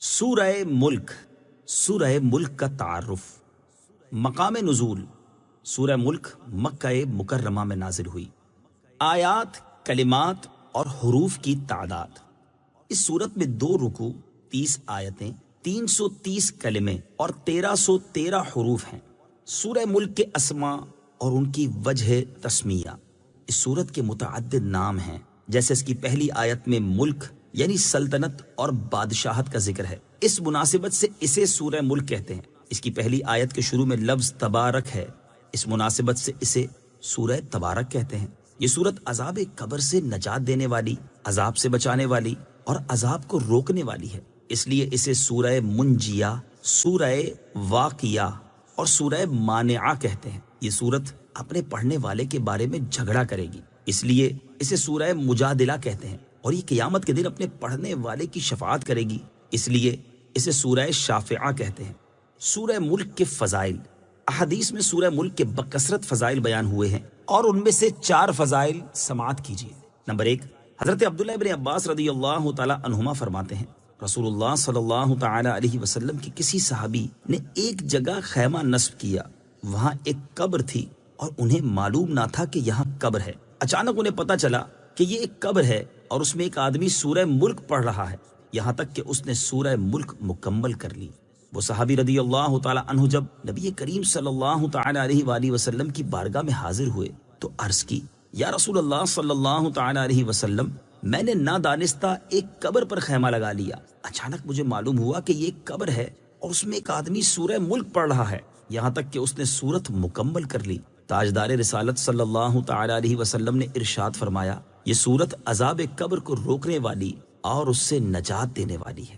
سورہ ملک، سورہ ملک کا تعارف۔ مقام نزول، سورہ ملک مکہ مکرمہ میں نازل ہوئی۔ آیات، کلمات اور حروف کی تعداد۔ اس صورت میں 2 رکوع، 30 آیتیں، 330 کلمے اور 1313 حروف ہیں۔ سورہ ملک کے اسماء اور ان کی وجہ تسمیہ۔ اس صورت کے متعدد نام ہیں، جیسے اس کی پہلی آیت میں ملک یعنی سلطنت اور بادشاہت کا ذکر ہے، اس مناسبت سے اسے سورہ ملک کہتے ہیں۔ اس کی پہلی آیت کے شروع میں لفظ تبارک ہے، اس مناسبت سے اسے سورہ تبارک کہتے ہیں۔ یہ سورت عذاب قبر سے نجات دینے والی، عذاب سے بچانے والی اور عذاب کو روکنے والی ہے، اس لیے اسے سورہ منجیہ، سورہ واقعہ اور سورہ مانعہ کہتے ہیں۔ یہ سورت اپنے پڑھنے والے کے بارے میں جھگڑا کرے گی، اس لیے اسے سورہ مجادلہ کہتے ہیں، اور یہ قیامت کے دن اپنے پڑھنے والے کی شفاعت کرے گی، اس لیے اسے سورہ شافعہ کہتے ہیں۔ سورہ ملک کے فضائل۔ احادیث میں سورہ ملک کے بکثرت فضائل بیان ہوئے ہیں، اور ان میں سے 4 فضائل سماعت کیجیے۔ نمبر 1، حضرت عبداللہ ابن عباس رضی اللہ تعالی عنہما فرماتے ہیں، رسول اللہ صلی اللہ تعالی علیہ وسلم کی کسی صحابی نے ایک جگہ خیمہ نصب کیا، وہاں ایک قبر تھی اور انہیں معلوم نہ تھا کہ یہاں قبر ہے۔ اچانک انہیں پتہ چلا کہ یہ ایک قبر ہے اور اس میں ایک آدمی سورہ ملک پڑھ رہا ہے، یہاں تک کہ اس نے سورہ ملک مکمل کر لی۔ وہ صحابی رضی اللہ تعالی عنہ جب نبی کریم صلی اللہ تعالی علیہ وآلہ وسلم کی بارگاہ میں حاضر ہوئے تو عرض کی، یا رسول اللہ صلی اللہ تعالی علیہ وسلم، میں نے نادانستہ ایک قبر پر خیمہ لگا لیا، اچانک مجھے معلوم ہوا کہ یہ ایک قبر ہے اور اس میں ایک آدمی سورہ ملک پڑھ رہا ہے، یہاں تک کہ اس نے سورت مکمل کر لی۔ تاجدار رسالت صلی اللہ تعالی علیہ وسلم نے ارشاد فرمایا، یہ سورت عذاب قبر کو روکنے والی اور اس سے نجات دینے والی ہے۔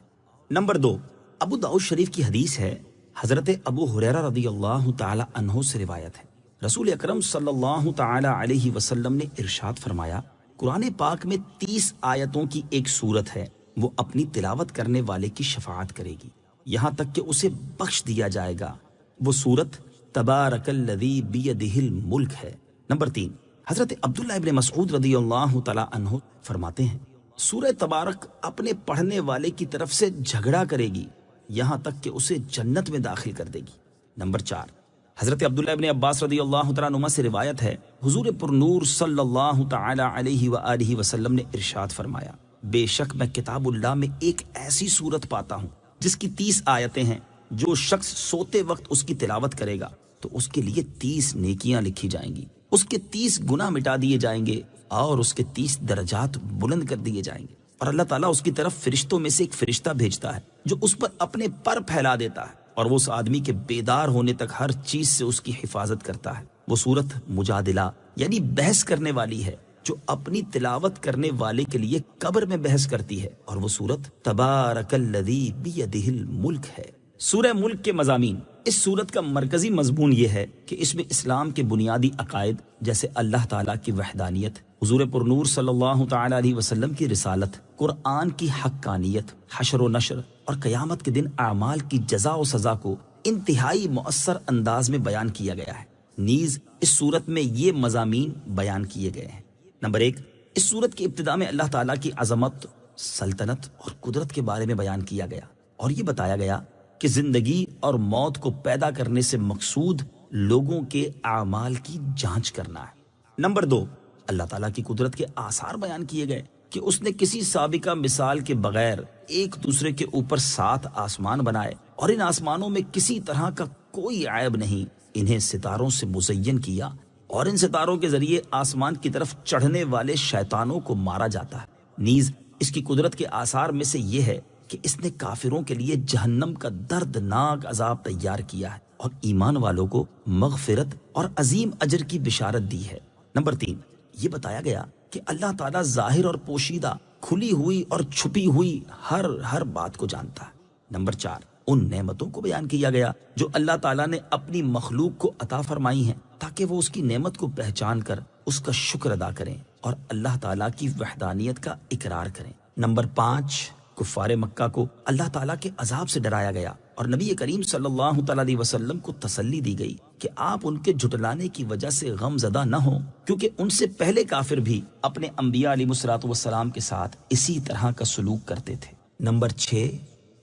نمبر 2، ابو داؤد شریف کی حدیث ہے، حضرت ابو ہریرہ رضی اللہ تعالی عنہ سے روایت ہے، رسول اکرم صلی اللہ تعالی علیہ وسلم نے ارشاد فرمایا، قرآن پاک میں 30 آیتوں کی ایک سورت ہے، وہ اپنی تلاوت کرنے والے کی شفاعت کرے گی یہاں تک کہ اسے بخش دیا جائے گا۔ وہ سورت تبارک الذی بیدہ الملک ہے۔ نمبر 3، حضرت عبداللہ ابن مسعود رضی اللہ تعالی عنہ فرماتے ہیں، سورہ تبارک اپنے پڑھنے والے کی طرف سے جھگڑا کرے گی یہاں تک کہ اسے جنت میں داخل کر دے گی۔ نمبر 4، حضرت عبداللہ ابن عباس رضی اللہ تعالی عنہ سے روایت ہے، حضور پرنور صلی اللہ تعالی علیہ وآلہ وسلم نے ارشاد فرمایا، بے شک میں کتاب اللہ میں ایک ایسی سورت پاتا ہوں جس کی 30 آیتیں ہیں، جو شخص سوتے وقت اس کی تلاوت کرے گا تو اس کے لیے 30 نیکیاں لکھی جائیں گی، اس کے 30 گناہ مٹا دیے جائیں گے اور اس کے 30 درجات بلند کر دیے جائیں گے، اور اللہ تعالیٰ اس کی طرف فرشتوں میں سے ایک فرشتہ بھیجتا ہے جو اس پر اپنے پر پھیلا دیتا ہے، اور وہ اس آدمی کے بیدار ہونے تک ہر چیز سے اس کی حفاظت کرتا ہے۔ وہ سورت مجادلہ یعنی بحث کرنے والی ہے، جو اپنی تلاوت کرنے والے کے لیے قبر میں بحث کرتی ہے، اور وہ سورت تبارک الذی بیدہ الملک ہے۔ سورہ ملک کے مضامین۔ اس سورت کا مرکزی مضمون یہ ہے کہ اس میں اسلام کے بنیادی عقائد جیسے اللہ تعالیٰ کی وحدانیت، حضور پرنور صلی اللہ تعالی علیہ وسلم کی رسالت، قرآن کی حقانیت، حشر و نشر اور قیامت کے دن اعمال کی جزا و سزا کو انتہائی مؤثر انداز میں بیان کیا گیا ہے۔ نیز اس سورت میں یہ مضامین بیان کیے گئے ہیں۔ نمبر 1، اس سورت کی ابتدا میں اللہ تعالیٰ کی عظمت، سلطنت اور قدرت کے بارے میں بیان کیا گیا، اور یہ بتایا گیا کہ زندگی اور موت کو پیدا کرنے سے مقصود لوگوں کے اعمال کی جانچ کرنا ہے۔ نمبر 2، اللہ تعالیٰ کی قدرت کے آثار بیان کیے گئے کہ اس نے کسی سابقہ مثال کے بغیر ایک دوسرے کے اوپر 7 آسمان بنائے، اور ان آسمانوں میں کسی طرح کا کوئی عیب نہیں، انہیں ستاروں سے مزین کیا، اور ان ستاروں کے ذریعے آسمان کی طرف چڑھنے والے شیطانوں کو مارا جاتا ہے۔ نیز اس کی قدرت کے آثار میں سے یہ ہے کہ اس نے کافروں کے لیے جہنم کا دردناک عذاب تیار کیا ہے، اور ایمان والوں کو مغفرت اور عظیم اجر کی بشارت دی ہے۔ نمبر 3، یہ بتایا گیا کہ اللہ تعالیٰ ظاہر اور پوشیدہ، کھلی ہوئی اور چھپی ہوئی ہر بات کو جانتا ہے۔ نمبر 4، ان نعمتوں کو بیان کیا گیا جو اللہ تعالیٰ نے اپنی مخلوق کو عطا فرمائی ہیں، تاکہ وہ اس کی نعمت کو پہچان کر اس کا شکر ادا کریں اور اللہ تعالیٰ کی وحدانیت کا اقرار کریں۔ نمبر 5، کفار مکہ کو اللہ تعالیٰ کے عذاب سے ڈرایا گیا، اور نبی کریم صلی اللہ تعالی علیہ وسلم کو تسلی دی گئی کہ آپ ان کے جھٹلانے کی وجہ سے غم زدہ نہ ہوں، کیونکہ ان سے پہلے کافر بھی اپنے انبیاء علیہ الصلوۃ والسلام کے ساتھ اسی طرح کا سلوک کرتے تھے۔ نمبر 6،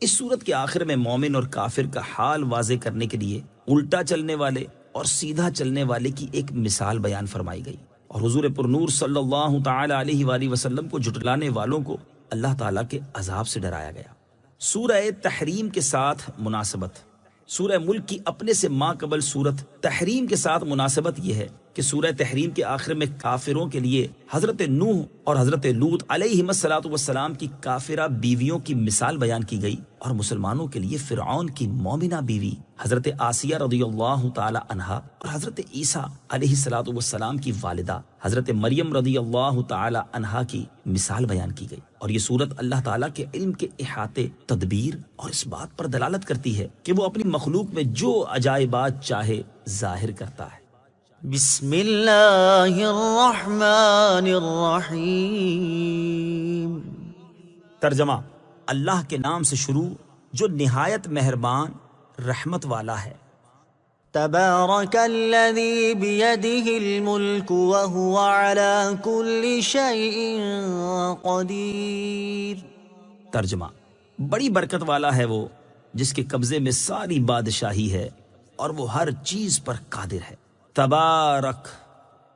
اس صورت کے آخر میں مومن اور کافر کا حال واضح کرنے کے لیے الٹا چلنے والے اور سیدھا چلنے والے کی ایک مثال بیان فرمائی گئی، اور حضور پرنور صلی اللہ تعالی علیہ وآلہ وسلم کو جھٹلانے والوں کو اللہ تعالیٰ کے عذاب سے ڈرایا گیا۔ سورہ تحریم کے ساتھ مناسبت۔ سورہ ملک کی اپنے سے ماں قبل سورت تحریم کے ساتھ مناسبت یہ ہے کہ سورہ تحریم کے آخر میں کافروں کے لیے حضرت نوح اور حضرت لوط علیہ السلام کی کافرہ بیویوں کی مثال بیان کی گئی، اور مسلمانوں کے لیے فرعون کی مومنہ بیوی حضرت آسیہ رضی اللہ تعالی عنہا اور حضرت عیسیٰ علیہ السلام کی والدہ حضرت مریم رضی اللہ تعالی عنہا کی مثال بیان کی گئی، اور یہ صورت اللہ تعالیٰ کے علم کے احاطے، تدبیر اور اس بات پر دلالت کرتی ہے کہ وہ اپنی مخلوق میں جو عجائبات چاہے ظاہر کرتا ہے۔ بسم اللہ الرحمن الرحیم۔ ترجمہ: اللہ کے نام سے شروع جو نہایت مہربان رحمت والا ہے۔ تبارک الذی بیدہ الملک وہو علی کل شیء قدیر۔ ترجمہ: بڑی برکت والا ہے وہ جس کے قبضے میں ساری بادشاہی ہے اور وہ ہر چیز پر قادر ہے۔ تبارک،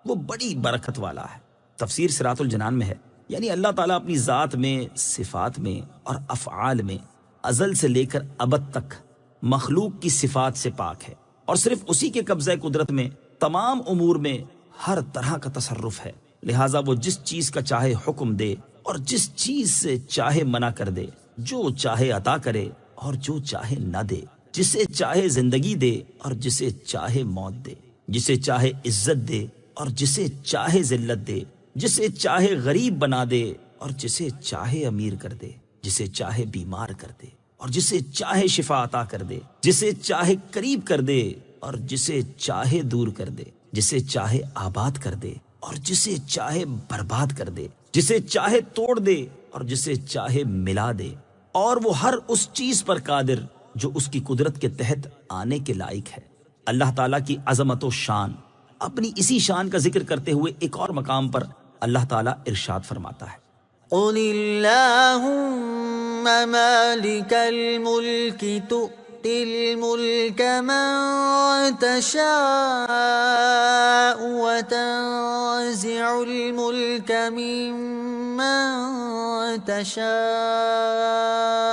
وہ بڑی برکت والا ہے۔ تفسیر صراط الجنان میں ہے، یعنی اللہ تعالیٰ اپنی ذات میں، صفات میں اور افعال میں ازل سے لے کر ابد تک مخلوق کی صفات سے پاک ہے، اور صرف اسی کے قبضہ قدرت میں تمام امور میں ہر طرح کا تصرف ہے، لہٰذا وہ جس چیز کا چاہے حکم دے اور جس چیز سے چاہے منع کر دے، جو چاہے عطا کرے اور جو چاہے نہ دے، جسے چاہے زندگی دے اور جسے چاہے موت دے، جسے چاہے عزت دے اور جسے چاہے ذلت دے، جسے چاہے غریب بنا دے اور جسے چاہے امیر کر دے، جسے چاہے بیمار کر دے اور جسے چاہے شفا عطا کر دے، جسے چاہے قریب کر دے اور جسے چاہے دور کر دے، جسے چاہے آباد کر دے اور جسے چاہے برباد کر دے، جسے چاہے توڑ دے اور جسے چاہے ملا دے، اور وہ ہر اس چیز پر قادر جو اس کی قدرت کے تحت آنے کے لائق ہے۔ اللہ تعالیٰ کی عظمت و شان، اپنی اسی شان کا ذکر کرتے ہوئے ایک اور مقام پر اللہ تعالیٰ ارشاد فرماتا ہے: قل اللہم مالک الملک تؤتی الملک من تشاء وتنزع الملک ممن تشاء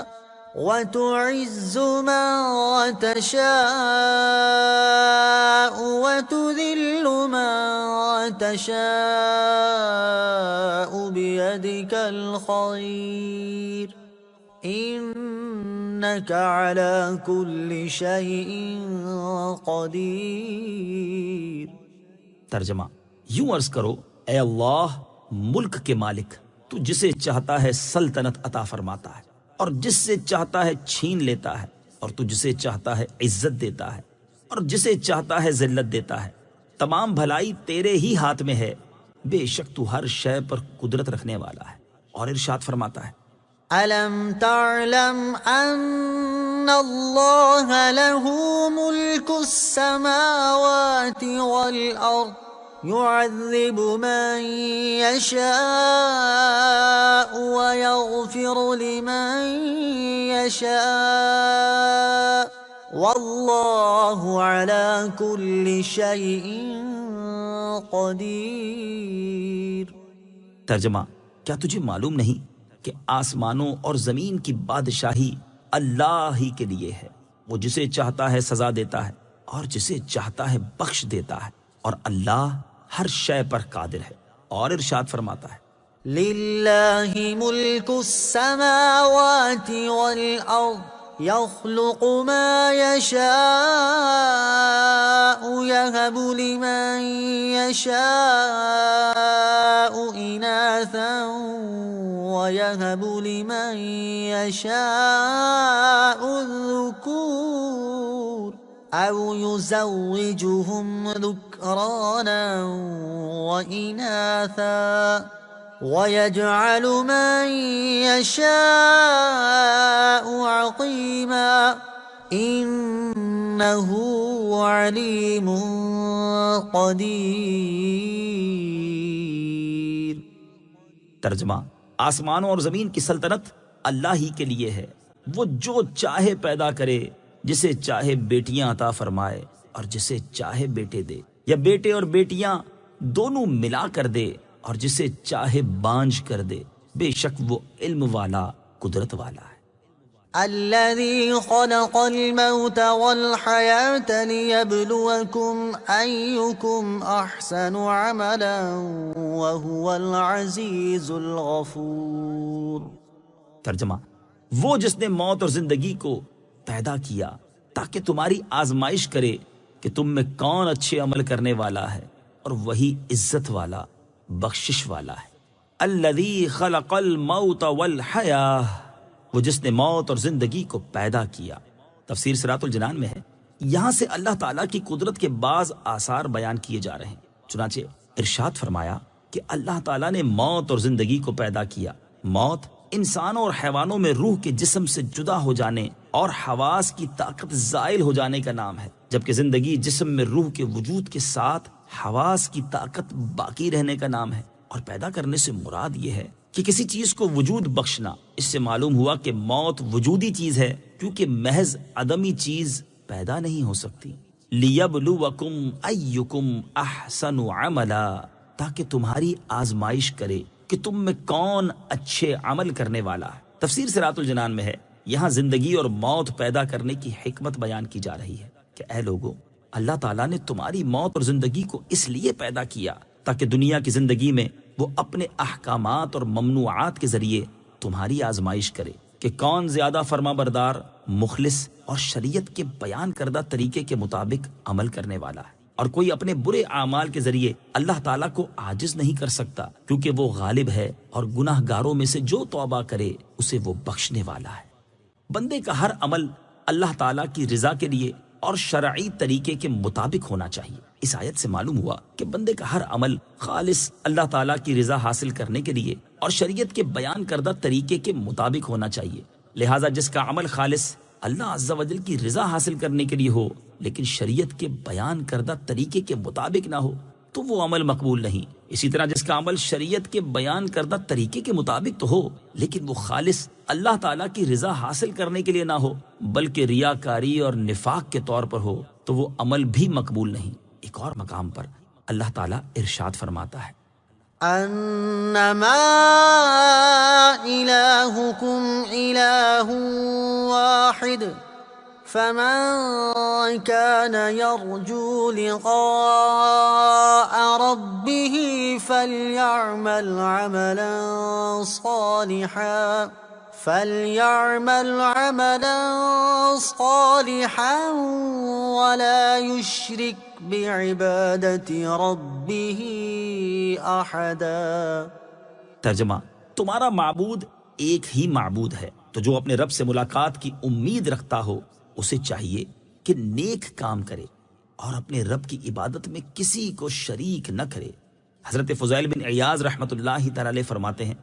وتعز من تشاء وتذل من تشاء بيدك الخير إنك على كل شيء قدير۔ ترجمہ: یوں عرض کرو، اے اللہ ملک کے مالک، تو جسے چاہتا ہے سلطنت عطا فرماتا ہے اور جس سے چاہتا ہے چھین لیتا ہے، اور تو جسے چاہتا ہے عزت دیتا ہے اور جسے چاہتا ہے ذلت دیتا ہے۔ تمام بھلائی تیرے ہی ہاتھ میں ہے، بے شک تو ہر شے پر قدرت رکھنے والا ہے۔ اور ارشاد فرماتا ہے: أَلَمْ تَعْلَمْ أَنَّ اللَّهَ لَهُ مُلْكُ السَّمَاوَاتِ وَالْأَرْضِ يُعَذِّبُ مَن يَشَاءُ وَيَغْفِرُ لِمَن يَشَاءُ وَاللَّهُ عَلَى كُلِّ شَيْءٍ قَدِيرٌ۔ ترجمہ: کیا تجھے معلوم نہیں کہ آسمانوں اور زمین کی بادشاہی اللہ ہی کے لیے ہے؟ وہ جسے چاہتا ہے سزا دیتا ہے اور جسے چاہتا ہے بخش دیتا ہے، اور اللہ ہر شے پر قادر ہے۔ اور ارشاد فرماتا ہے: لِلَّهِ مُلْكُ السَّمَاوَاتِ وَالْأَرْضِ يَخْلُقُ مَا يَشَاءُ يَهَبُ لِمَن يَشَاءُ إِنَاثًا وَيَهَبُ لِمَن يَشَاءُ الذُّكُورَ أَوْ يُزَوِّجُهُمْ ذُكْرَانًا وَإِنَاثًا وَيَجْعَلُ مَن يَشَاءُ عَقِيمًا إِنَّهُ عَلِيمٌ قَدِيرٌ۔ ترجمہ: آسمانوں اور زمین کی سلطنت اللہ ہی کے لیے ہے، وہ جو چاہے پیدا کرے، جسے چاہے بیٹیاں عطا فرمائے اور جسے چاہے بیٹے دے، یا بیٹے اور بیٹیاں دونوں ملا کر دے اور جسے چاہے بانجھ کر دے، بے شک وہ علم والا، قدرت والا ہے۔ الذي خلق الموت والحياة ليبلوكم أيكم أحسن عملا وهو العزيز الغفور۔ ترجمہ، وہ جس نے موت اور زندگی کو پیدا کیا تاکہ تمہاری آزمائش کرے کہ تم میں کون اچھے عمل کرنے والا ہے، اور وہی عزت والا، بخشش والا ہے۔ الذی خلق الموت والحیاہ، وہ جس نے موت اور زندگی کو پیدا کیا۔ تفسیر صراط الجنان میں ہے، یہاں سے اللہ تعالیٰ کی قدرت کے بعض آثار بیان کیے جا رہے ہیں۔ چنانچہ ارشاد فرمایا کہ اللہ تعالیٰ نے موت اور زندگی کو پیدا کیا۔ موت انسانوں اور حیوانوں میں روح کے جسم سے جدا ہو جانے اور حواس کی طاقت زائل ہو جانے کا نام ہے، جبکہ زندگی جسم میں روح کے وجود کے ساتھ حواس کی طاقت باقی رہنے کا نام ہے۔ اور پیدا کرنے سے مراد یہ ہے کہ کسی چیز کو وجود بخشنا۔ اس سے معلوم ہوا کہ موت وجودی چیز ہے، کیونکہ محض عدمی چیز پیدا نہیں ہو سکتی۔ لیبلوکم ایکم احسن عملا، تاکہ تمہاری آزمائش کرے کہ تم میں کون اچھے عمل کرنے والا ہے۔ تفسیر صراط الجنان میں ہے، یہاں زندگی اور موت پیدا کرنے کی حکمت بیان کی جا رہی ہے کہ اے لوگو، اللہ تعالیٰ نے تمہاری موت اور زندگی کو اس لیے پیدا کیا تاکہ دنیا کی زندگی میں وہ اپنے احکامات اور ممنوعات کے ذریعے تمہاری آزمائش کرے کہ کون زیادہ فرما بردار، مخلص اور شریعت کے بیان کردہ طریقے کے مطابق عمل کرنے والا ہے۔ اور کوئی اپنے برے اعمال کے ذریعے اللہ تعالیٰ کو عاجز نہیں کر سکتا، کیونکہ وہ غالب ہے اور گناہ گاروں میں سے جو توبہ کرے اسے وہ بخشنے والا ہے۔ بندے کا ہر عمل اللہ تعالیٰ کی رضا کے لیے اور شرعی طریقے کے مطابق ہونا چاہیے۔ اس آیت سے معلوم ہوا کہ بندے کا ہر عمل خالص اللہ تعالیٰ کی رضا حاصل کرنے کے لیے اور شریعت کے بیان کردہ طریقے کے مطابق ہونا چاہیے۔ لہٰذا جس کا عمل خالص اللہ عز و جل کی رضا حاصل کرنے کے لیے ہو لیکن شریعت کے بیان کردہ طریقے کے مطابق نہ ہو تو وہ عمل مقبول نہیں۔ اسی طرح جس کا عمل شریعت کے بیان کردہ طریقے کے مطابق تو ہو لیکن وہ خالص اللہ تعالیٰ کی رضا حاصل کرنے کے لیے نہ ہو بلکہ ریاکاری اور نفاق کے طور پر ہو تو وہ عمل بھی مقبول نہیں۔ ایک اور مقام پر اللہ تعالیٰ ارشاد فرماتا ہے، انما الہکم الہ واحد فمن كان يرجو لقاء ربه فليعمل عملا صالحا ولا يشرك بعبادة ربه احدا۔ ترجمہ، تمہارا معبود ایک ہی معبود ہے، تو جو اپنے رب سے ملاقات کی امید رکھتا ہو اسے چاہیے کہ نیک کام کرے اور اپنے رب کی عبادت میں کسی کو شریک نہ کرے۔ حضرت فضیل بن عیاض رحمت اللہ تعالی فرماتے ہیں،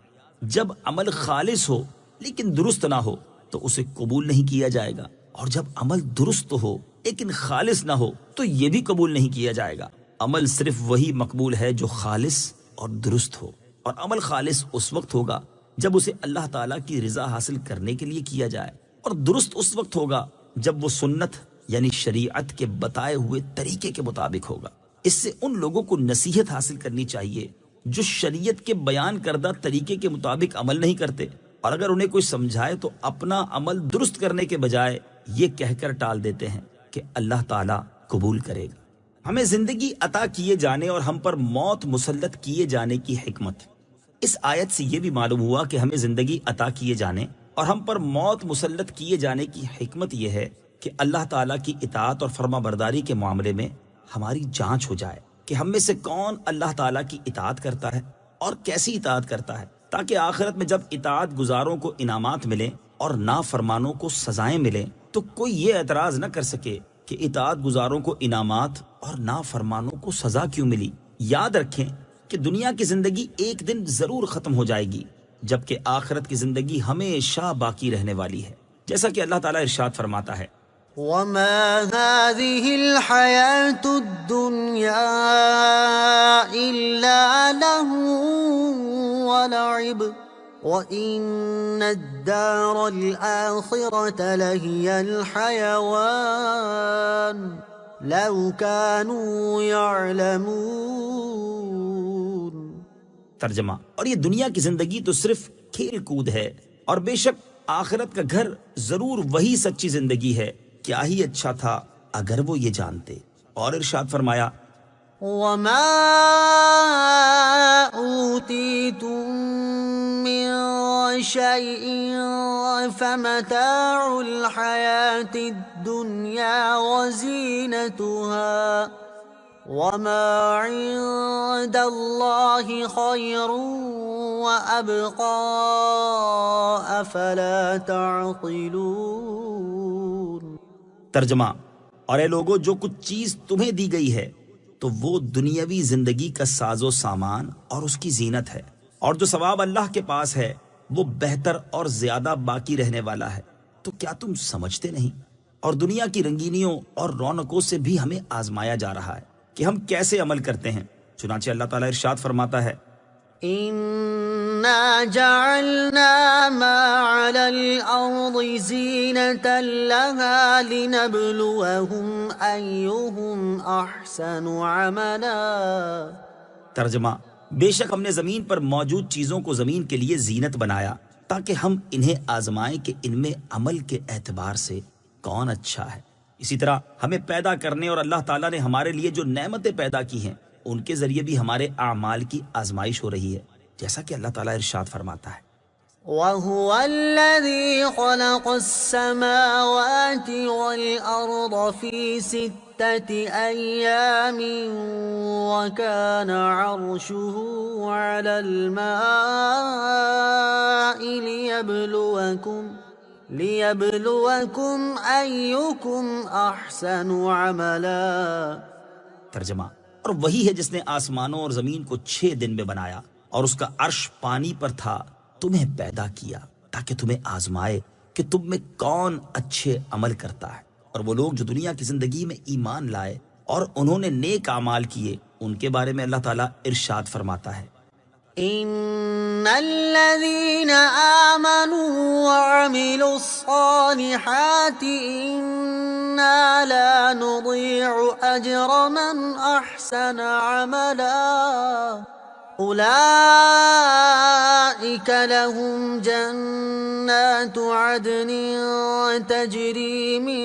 جب عمل خالص ہو لیکن درست نہ ہو تو اسے قبول نہیں کیا جائے گا، اور جب عمل درست ہو لیکن خالص نہ ہو تو یہ بھی قبول نہیں کیا جائے گا۔ عمل صرف وہی مقبول ہے جو خالص اور درست ہو، اور عمل خالص اس وقت ہوگا جب اسے اللہ تعالیٰ کی رضا حاصل کرنے کے لیے کیا جائے، اور درست اس وقت ہوگا جب وہ سنت یعنی شریعت کے بتائے ہوئے طریقے کے مطابق ہوگا۔ اس سے ان لوگوں کو نصیحت حاصل کرنی چاہیے جو شریعت کے بیان کردہ طریقے کے مطابق عمل نہیں کرتے، اور اگر انہیں کوئی سمجھائے تو اپنا عمل درست کرنے کے بجائے یہ کہہ کر ٹال دیتے ہیں کہ اللہ تعالیٰ قبول کرے گا۔ ہمیں زندگی عطا کیے جانے اور ہم پر موت مسلط کیے جانے کی حکمت۔ اس آیت سے یہ بھی معلوم ہوا کہ ہمیں زندگی عطا کیے جانے اور ہم پر موت مسلط کیے جانے کی حکمت یہ ہے کہ اللہ تعالیٰ کی اطاعت اور فرما برداری کے معاملے میں ہماری جانچ ہو جائے کہ ہم میں سے کون اللہ تعالیٰ کی اطاعت کرتا ہے اور کیسی اطاعت کرتا ہے، تاکہ آخرت میں جب اطاعت گزاروں کو انعامات ملیں اور نافرمانوں کو سزائیں ملیں تو کوئی یہ اعتراض نہ کر سکے کہ اطاعت گزاروں کو انعامات اور نافرمانوں کو سزا کیوں ملی۔ یاد رکھیں کہ دنیا کی زندگی ایک دن ضرور ختم ہو جائے گی، جبکہ آخرت کی زندگی ہمیشہ باقی رہنے والی ہے، جیسا کہ اللہ تعالیٰ ارشاد فرماتا ہے، وما هذه الحياة الدنيا إلا لهو ولعب وَإِنَّ الدَّارَ الْآخِرَةَ لَهِيَ الْحَيَوَانُ لَوْ كَانُوا يَعْلَمُونَ۔ ترجمہ، اور یہ دنیا کی زندگی تو صرف کھیل کود ہے، اور بے شک آخرت کا گھر ضرور وہی سچی زندگی ہے، کیا ہی اچھا تھا اگر وہ یہ جانتے۔ اور ارشاد فرمایا، وَمَا أُوتِيتُم مِّن شَيْءٍ فَمَتَاعُ الْحَيَاةِ الدُّنْيَا وَزِينَتُهَا وَمَا عِندَ اللَّهِ خَيْرٌ وَأَبْقَىٰ أَفَلَا تَعْقِلُونَ۔ ترجمہ، اور اے لوگو، جو کچھ چیز تمہیں دی گئی ہے تو وہ دنیاوی زندگی کا ساز و سامان اور اس کی زینت ہے، اور جو ثواب اللہ کے پاس ہے وہ بہتر اور زیادہ باقی رہنے والا ہے، تو کیا تم سمجھتے نہیں؟ اور دنیا کی رنگینیوں اور رونقوں سے بھی ہمیں آزمایا جا رہا ہے کہ ہم کیسے عمل کرتے ہیں۔ چنانچہ اللہ تعالیٰ ارشاد فرماتا ہے، إِنَّا جَعَلْنَا مَا عَلَى الْأَرْضِ زِينَةً لَهَا لِنَبْلُوَهُمْ أَيُّهُمْ أَحْسَنُ عَمَلًا۔ ترجمہ، بے شک ہم نے زمین پر موجود چیزوں کو زمین کے لیے زینت بنایا تاکہ ہم انہیں آزمائیں کہ ان میں عمل کے اعتبار سے کون اچھا ہے۔ اسی طرح ہمیں پیدا کرنے اور اللہ تعالیٰ نے ہمارے لیے جو نعمتیں پیدا کی ہیں ان کے ذریعے بھی ہمارے اعمال کی آزمائش ہو رہی ہے، جیسا کہ اللہ تعالیٰ ارشاد فرماتا ہے، وَهُوَ الَّذِي خَلَقَ السَّمَاوَاتِ وَالْأَرْضَ فِي سِتَّةِ أَيَّامٍ وَكَانَ عَرْشُهُ عَلَى الْمَاءِ لِيَبْلُوَكُمْ أَيُّكُمْ أَحْسَنُ عَمَلًا۔ ترجمہ، اور وہی ہے جس نے آسمانوں اور زمین کو 6 دن میں بنایا اور اس کا عرش پانی پر تھا، تمہیں پیدا کیا تاکہ تمہیں آزمائے کہ تم میں کون اچھے عمل کرتا ہے۔ اور وہ لوگ جو دنیا کی زندگی میں ایمان لائے اور انہوں نے نیک اعمال کیے، ان کے بارے میں اللہ تعالیٰ ارشاد فرماتا ہے، إِنَّ الَّذِينَ آمَنُوا وَعَمِلُوا الصَّالِحَاتِ إِنَّا لَا نُضِيعُ أَجْرَ مَنْ أَحْسَنَ عَمَلًا أُولَئِكَ لَهُمْ جَنَّاتُ عَدْنٍ تَجْرِي مِنْ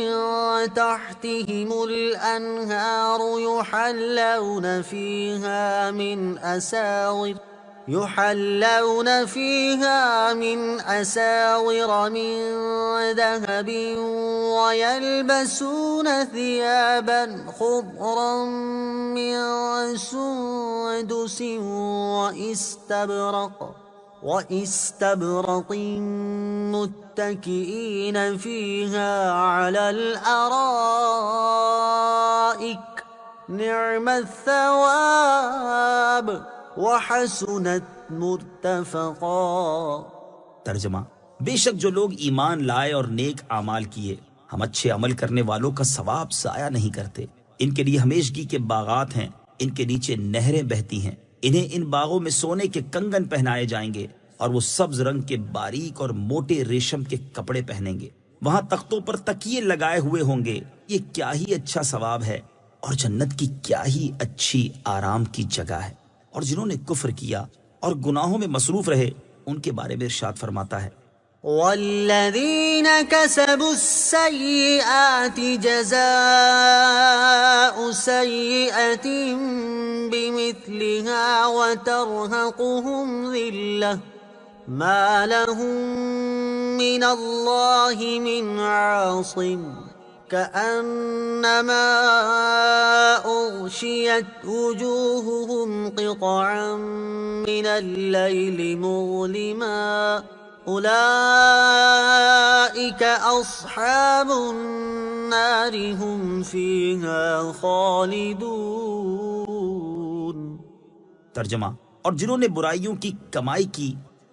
تَحْتِهِمُ الْأَنْهَارُ يحلون فيها من أساور من ذهب ويلبسون ثيابا خضرا من سندس وإستبرق متكئين فيها على الأرائك نعم الثواب وحسنت مرتفقا۔ ترجمہ، بے شک جو لوگ ایمان لائے اور نیک اعمال کیے، ہم اچھے عمل کرنے والوں کا ثواب ضائع نہیں کرتے۔ ان کے لیے ہمیشگی کے باغات ہیں، ان کے نیچے نہریں بہتی ہیں، انہیں ان باغوں میں سونے کے کنگن پہنائے جائیں گے اور وہ سبز رنگ کے باریک اور موٹے ریشم کے کپڑے پہنیں گے۔ وہاں تختوں پر تکیے لگائے ہوئے ہوں گے۔ یہ کیا ہی اچھا ثواب ہے اور جنت کی کیا ہی اچھی آرام کی جگہ ہے۔ اور جنہوں نے کفر کیا اور گناہوں میں مصروف رہے، ان کے بارے میں ارشاد فرماتا ہے، والذین کسبوا السیئات جزاء سیئۃ بمثلها وترهقهم ذلة ما لهم من اللہ من عاصم كأنما أغشيت وجوههم قطعا من الليل مظلما أولئك أصحاب النار هم فيها خالدون۔ ترجمہ، اور جنہوں نے برائیوں کی کمائی کی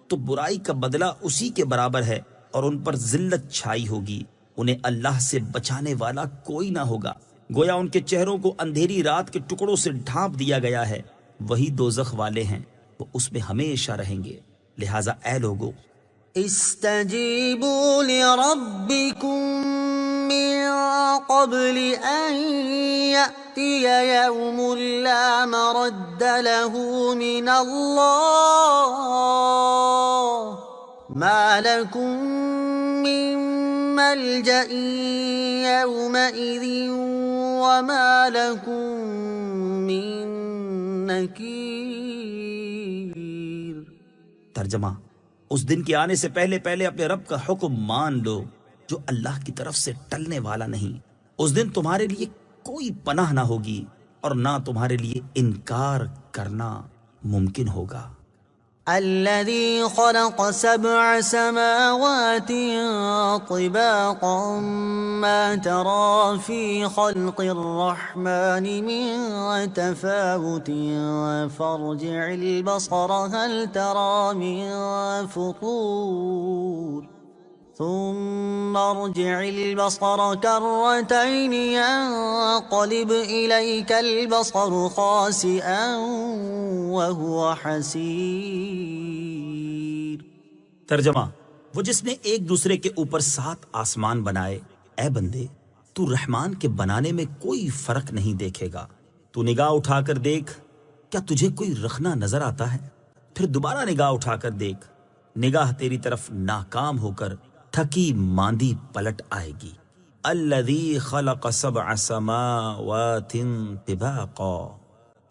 تو برائی کا بدلہ اسی کے برابر ہے اور ان پر ذلت چھائی ہوگی، انہیں اللہ سے بچانے والا کوئی نہ ہوگا، گویا ان کے چہروں کو اندھیری رات کے ٹکڑوں سے ڈھانپ دیا گیا ہے، وہی دوزخ والے ہیں، وہ اس میں ہمیشہ رہیں گے۔ لہٰذا اے لوگو استجیبوا لربکم من قبل ان یأتی یوم لا مرد له من اللہ ما لکم من ملجأ یومئذ وما لکم من نکیر۔ ترجمہ، اس دن کے آنے سے پہلے پہلے اپنے رب کا حکم مان لو جو اللہ کی طرف سے ٹلنے والا نہیں۔ اس دن تمہارے لیے کوئی پناہ نہ ہوگی اور نہ تمہارے لیے انکار کرنا ممکن ہوگا۔ الذي خلق 7 سماوات طباقا ما ترى في خلق الرحمن من تفاوت فارجع البصر هل ترى من فطور ثم ارجع البصر كرتين ينقلب إليك البصر خاسئا وهو حسير۔ ترجمہ، وہ جس نے ایک دوسرے کے اوپر 7 آسمان بنائے، اے بندے تو رحمان کے بنانے میں کوئی فرق نہیں دیکھے گا۔ تو نگاہ اٹھا کر دیکھ، کیا تجھے کوئی رخنا نظر آتا ہے؟ پھر دوبارہ نگاہ اٹھا کر دیکھ، نگاہ تیری طرف ناکام ہو کر تھکی ماندی پلٹ آئے گی۔ الذی خلق 7 سماوات طباقا،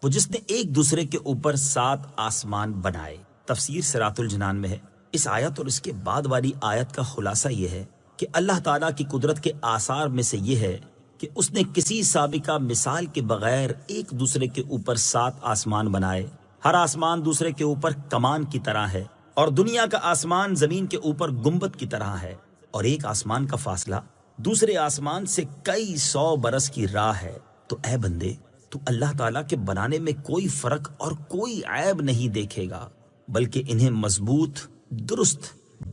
وہ جس نے ایک دوسرے کے اوپر 7 آسمان بنائے۔ تفسیر صراط الجنان میں ہے۔ اس آیت اور اس کے بعد والی آیت کا خلاصہ یہ ہے کہ اللہ تعالیٰ کی قدرت کے آثار میں سے یہ ہے کہ اس نے کسی سابقہ مثال کے بغیر ایک دوسرے کے اوپر 7 آسمان بنائے۔ ہر آسمان دوسرے کے اوپر کمان کی طرح ہے، اور دنیا کا آسمان زمین کے اوپر گنبد کی طرح ہے، اور ایک آسمان کا فاصلہ دوسرے آسمان سے کئی 100 برس کی راہ ہے۔ تو اے بندے تو اللہ تعالیٰ کے بنانے میں کوئی فرق اور کوئی عیب نہیں دیکھے گا، بلکہ انہیں مضبوط، درست،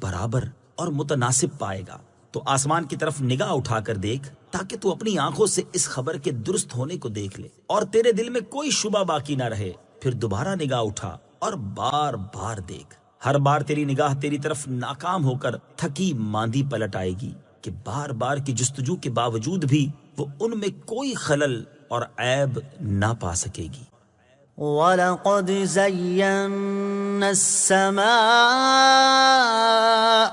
برابر اور متناسب پائے گا۔ تو آسمان کی طرف نگاہ اٹھا کر دیکھ تاکہ تو اپنی آنکھوں سے اس خبر کے درست ہونے کو دیکھ لے اور تیرے دل میں کوئی شبہ باقی نہ رہے۔ پھر دوبارہ نگاہ اٹھا اور بار بار دیکھ۔ ہر بار تیری نگاہ تیری طرف ناکام ہو کر تھکی ماندی پلٹ آئے گی کہ بار بار کی جستجو کے باوجود بھی وہ ان میں کوئی خلل اور عیب نہ پا سکے گی۔ وَلَقَدْ زَيَّنَّا السَّمَاءَ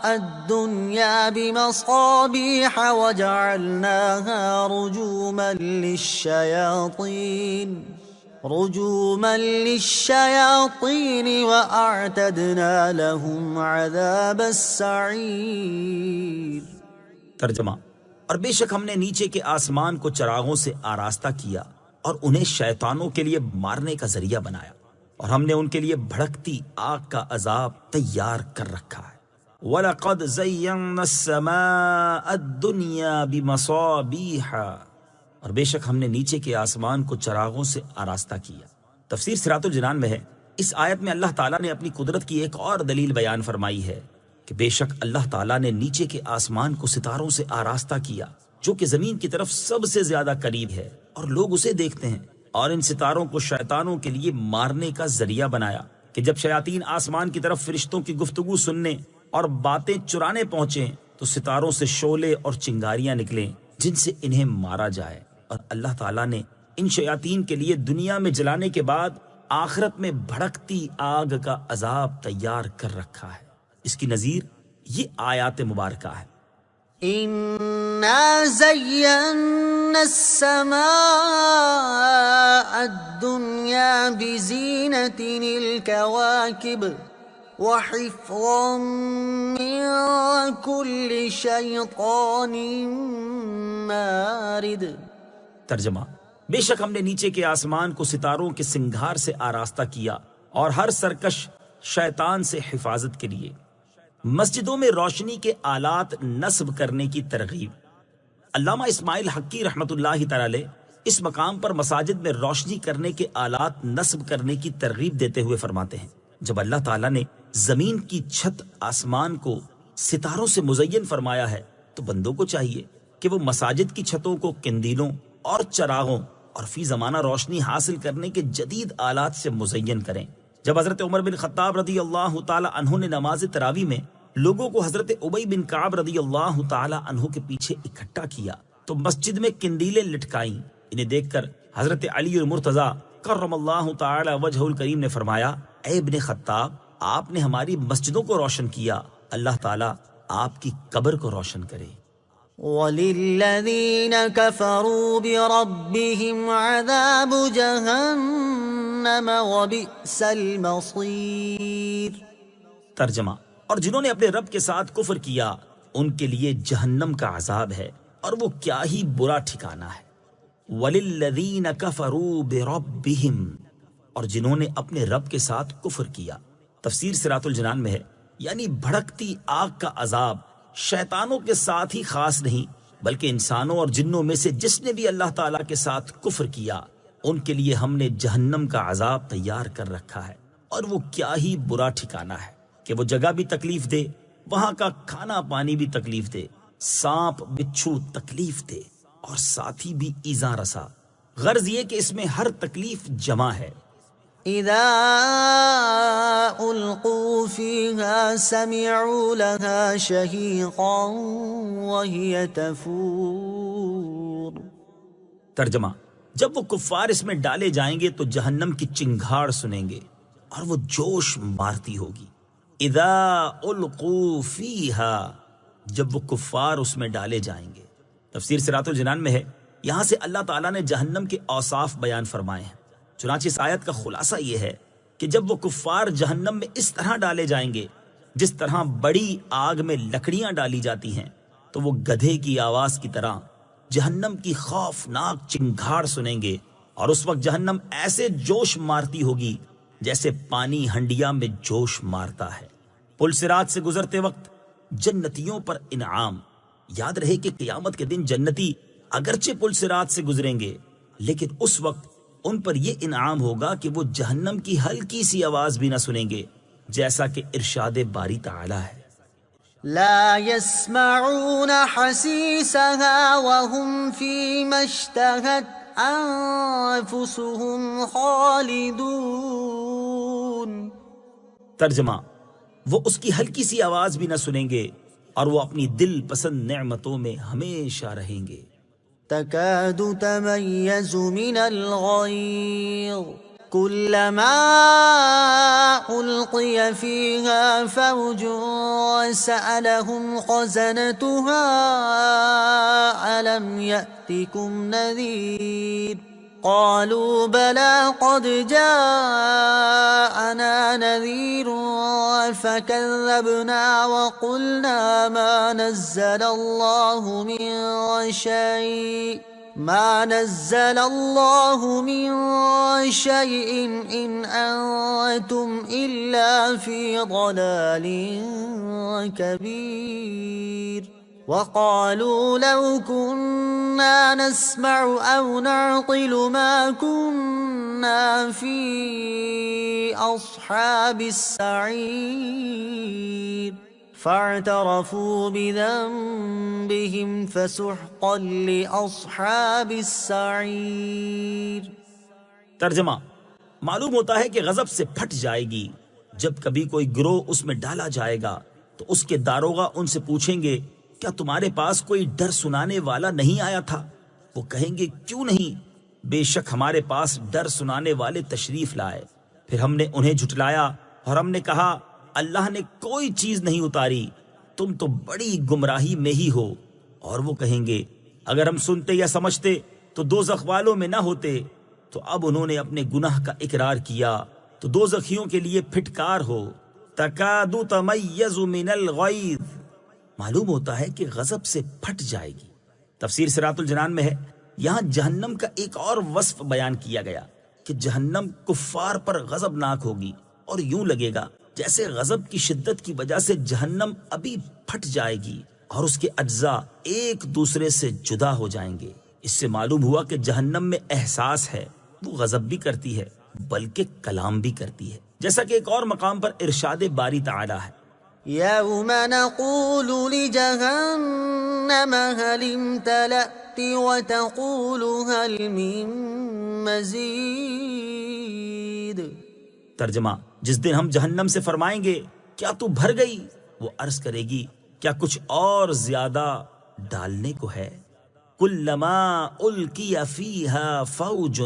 الدُّنْيَا بِمَصَابِيحَ وَجَعَلْنَاهَا رُجُومًا لِلشَّيَاطِينِ وَأَعْتَدْنَا لَهُمْ عَذَابَ السَّعِيرِ۔ ترجمہ، اور بے شک ہم نے نیچے کے آسمان کو چراغوں سے آراستہ کیا اور انہیں شیطانوں کے لیے مارنے کا ذریعہ بنایا، اور ہم نے ان کے لیے بھڑکتی آگ کا عذاب تیار کر رکھا ہے۔ وَلَقَدْ زَيَّنَّا السَّمَاءَ الدُّنْيَا بِمَصَابِيحَ، اور بے شک ہم نے نیچے کے آسمان کو چراغوں سے آراستہ کیا۔ تفسیر صراط الجنان میں ہے۔ اس آیت میں اللہ تعالیٰ نے اپنی قدرت کی ایک اور دلیل بیان فرمائی ہے کہ بے شک اللہ تعالیٰ نے نیچے کے آسمان کو ستاروں سے آراستہ کیا، جو کہ زمین کی طرف سب سے زیادہ قریب ہے، اور لوگ اسے دیکھتے ہیں، اور ان ستاروں کو شیطانوں کے لیے مارنے کا ذریعہ بنایا کہ جب شیاطین آسمان کی طرف فرشتوں کی گفتگو سننے اور باتیں چرانے پہنچیں تو ستاروں سے شعلے اور چنگاریاں نکلیں جن سے انہیں مارا جائے۔ اور اللہ تعالیٰ نے ان شیاطین کے لیے دنیا میں جلانے کے بعد آخرت میں بھڑکتی آگ کا عذاب تیار کر رکھا ہے۔ اس کی نظیر یہ آیات مبارکہ ہے۔ إِنَّا زَيَّنَّا السَّمَاءَ الدُّنْيَا بِزِينَةٍ الْكَوَاكِبِ وَحِفْظًا مِّن كُلِّ شَيْطَانٍ مَارِدٍ۔ ترجمہ، بے شک ہم نے نیچے کے آسمان کو ستاروں کے سنگھار سے آراستہ کیا اور ہر سرکش شیطان سے حفاظت کے لیے۔ مسجدوں میں روشنی کے آلات نصب کرنے کی ترغیب۔ علامہ اسماعیل حقی رحمۃ اللہ تعالی اس مقام پر مساجد میں روشنی کرنے کے آلات نصب کرنے کی ترغیب دیتے ہوئے فرماتے ہیں، جب اللہ تعالیٰ نے زمین کی چھت آسمان کو ستاروں سے مزین فرمایا ہے تو بندوں کو چاہیے کہ وہ مساجد کی چھتوں کو قندیلوں اور چراغوں اور فی زمانہ روشنی حاصل کرنے کے جدید آلات سے مزین کریں۔ جب حضرت عمر بن خطاب رضی اللہ تعالی عنہ نے نماز تراویح میں لوگوں کو حضرت ابی بن کعب رضی اللہ تعالی عنہ کے پیچھے اکٹھا کیا تو مسجد میں قندیلیں لٹکائیں۔ انہیں دیکھ کر حضرت علی المرتضیٰ کرم اللہ تعالی وجہ الکریم نے فرمایا، اے ابن خطاب، آپ نے ہماری مسجدوں کو روشن کیا، اللہ تعالی آپ کی قبر کو روشن کرے۔ وَلِلَّذِينَ كَفَرُوا بِرَبِّهِمْ عَذَابُ جَهَنَّمَ وَبِئْسَ الْمَصِيرُ۔ ترجمہ، اور جنہوں نے اپنے رب کے ساتھ کفر کیا ان کے لیے جہنم کا عذاب ہے اور وہ کیا ہی برا ٹھکانہ ہے۔ وَلِلَّذِينَ كَفَرُوا بِرَبِّهِمْ، اور جنہوں نے اپنے رب کے ساتھ کفر کیا۔ تفسیر صراط الجنان میں ہے، یعنی بھڑکتی آگ کا عذاب شیطانوں کے ساتھ ہی خاص نہیں بلکہ انسانوں اور جنوں میں سے جس نے بھی اللہ تعالیٰ کے ساتھ کفر کیا ان کے لیے ہم نے جہنم کا عذاب تیار کر رکھا ہے، اور وہ کیا ہی برا ٹھکانہ ہے کہ وہ جگہ بھی تکلیف دے، وہاں کا کھانا پانی بھی تکلیف دے، سانپ بچھو تکلیف دے اور ساتھی بھی ایذا رسا۔ غرض یہ کہ اس میں ہر تکلیف جمع ہے۔ اذا القوا فيها سمعوا لها شهيقا وهي تفور۔ ترجمہ، جب وہ کفار اس میں ڈالے جائیں گے تو جہنم کی چنگھاڑ سنیں گے اور وہ جوش مارتی ہوگی۔ اذا القوا فيها، جب وہ کفار اس میں ڈالے جائیں گے۔ تفسیر صراط الجنان میں ہے، یہاں سے اللہ تعالیٰ نے جہنم کے اوصاف بیان فرمائے ہیں۔ چنانچہ اس آیت کا خلاصہ یہ ہے کہ جب وہ کفار جہنم میں اس طرح ڈالے جائیں گے جس طرح بڑی آگ میں لکڑیاں ڈالی جاتی ہیں تو وہ گدھے کی آواز کی طرح جہنم کی خوفناک چنگھاڑ سنیں گے، اور اس وقت جہنم ایسے جوش مارتی ہوگی جیسے پانی ہنڈیا میں جوش مارتا ہے۔ پل صراط سے گزرتے وقت جنتیوں پر انعام۔ یاد رہے کہ قیامت کے دن جنتی اگرچہ پل صراط سے گزریں گے لیکن اس وقت ان پر یہ انعام ہوگا کہ وہ جہنم کی ہلکی سی آواز بھی نہ سنیں گے، جیسا کہ ارشاد باری تعالی ہے، لا يسمعون حسيسها وهم فيما اشتهت أنفسهم خالدون۔ ترجمہ، وہ اس کی ہلکی سی آواز بھی نہ سنیں گے اور وہ اپنی دل پسند نعمتوں میں ہمیشہ رہیں گے۔ تكاد تميز من الغيظ كلما ألقي فيها فوج سألهم خزنتها ألم يأتكم نذير قالوا بلى قد جاءنا نذير فكذبنا وقلنا ما نزل الله من شيء إن أنتم إلا في ضلال كبير وقالوا لو كنا نسمع أو نعقل ما كنا في أصحاب السعير فاعترفوا بذنبهم فسحقا لأصحاب السعير۔ ترجمہ، معلوم ہوتا ہے کہ غضب سے پھٹ جائے گی جب کبھی کوئی گروہ اس میں ڈالا جائے گا تو اس کے داروغہ ان سے پوچھیں گے کیا تمہارے پاس کوئی ڈر سنانے والا نہیں آیا تھا؟ وہ کہیں گے کیوں نہیں، بے شک ہمارے پاس ڈر سنانے والے تشریف لائے۔ پھر ہم نے انہیں جھٹلایا اور ہم نے کہا اللہ نے کوئی چیز نہیں اتاری، تم تو بڑی گمراہی میں ہی ہو۔ اور وہ کہیں گے اگر ہم سنتے یا سمجھتے تو دوزخ والوں میں نہ ہوتے۔ تو اب انہوں نے اپنے گناہ کا اقرار کیا تو دوزخیوں کے لیے پھٹکار ہو، تکاد تمیز من الغیظ، معلوم ہوتا ہے کہ غضب سے پھٹ جائے گی۔ تفسیر صراط الجنان میں ہے، یہاں جہنم کا ایک اور وصف بیان کیا گیا کہ جہنم کفار پر غضبناک ہوگی اور یوں لگے گا جیسے غضب کی شدت کی وجہ سے جہنم ابھی پھٹ جائے گی اور اس کے اجزاء ایک دوسرے سے جدا ہو جائیں گے۔ اس سے معلوم ہوا کہ جہنم میں احساس ہے، وہ غضب بھی کرتی ہے بلکہ کلام بھی کرتی ہے، جیسا کہ ایک اور مقام پر ارشاد باری تعالی ہے، يوم نقول لجهنم هل امتلأت وتقول هل من مزيد۔ ترجمہ، جس دن ہم جہنم سے فرمائیں گے کیا تو بھر گئی، وہ عرض کرے گی کیا کچھ اور زیادہ ڈالنے کو ہے؟ کلما القی فیہا فوج،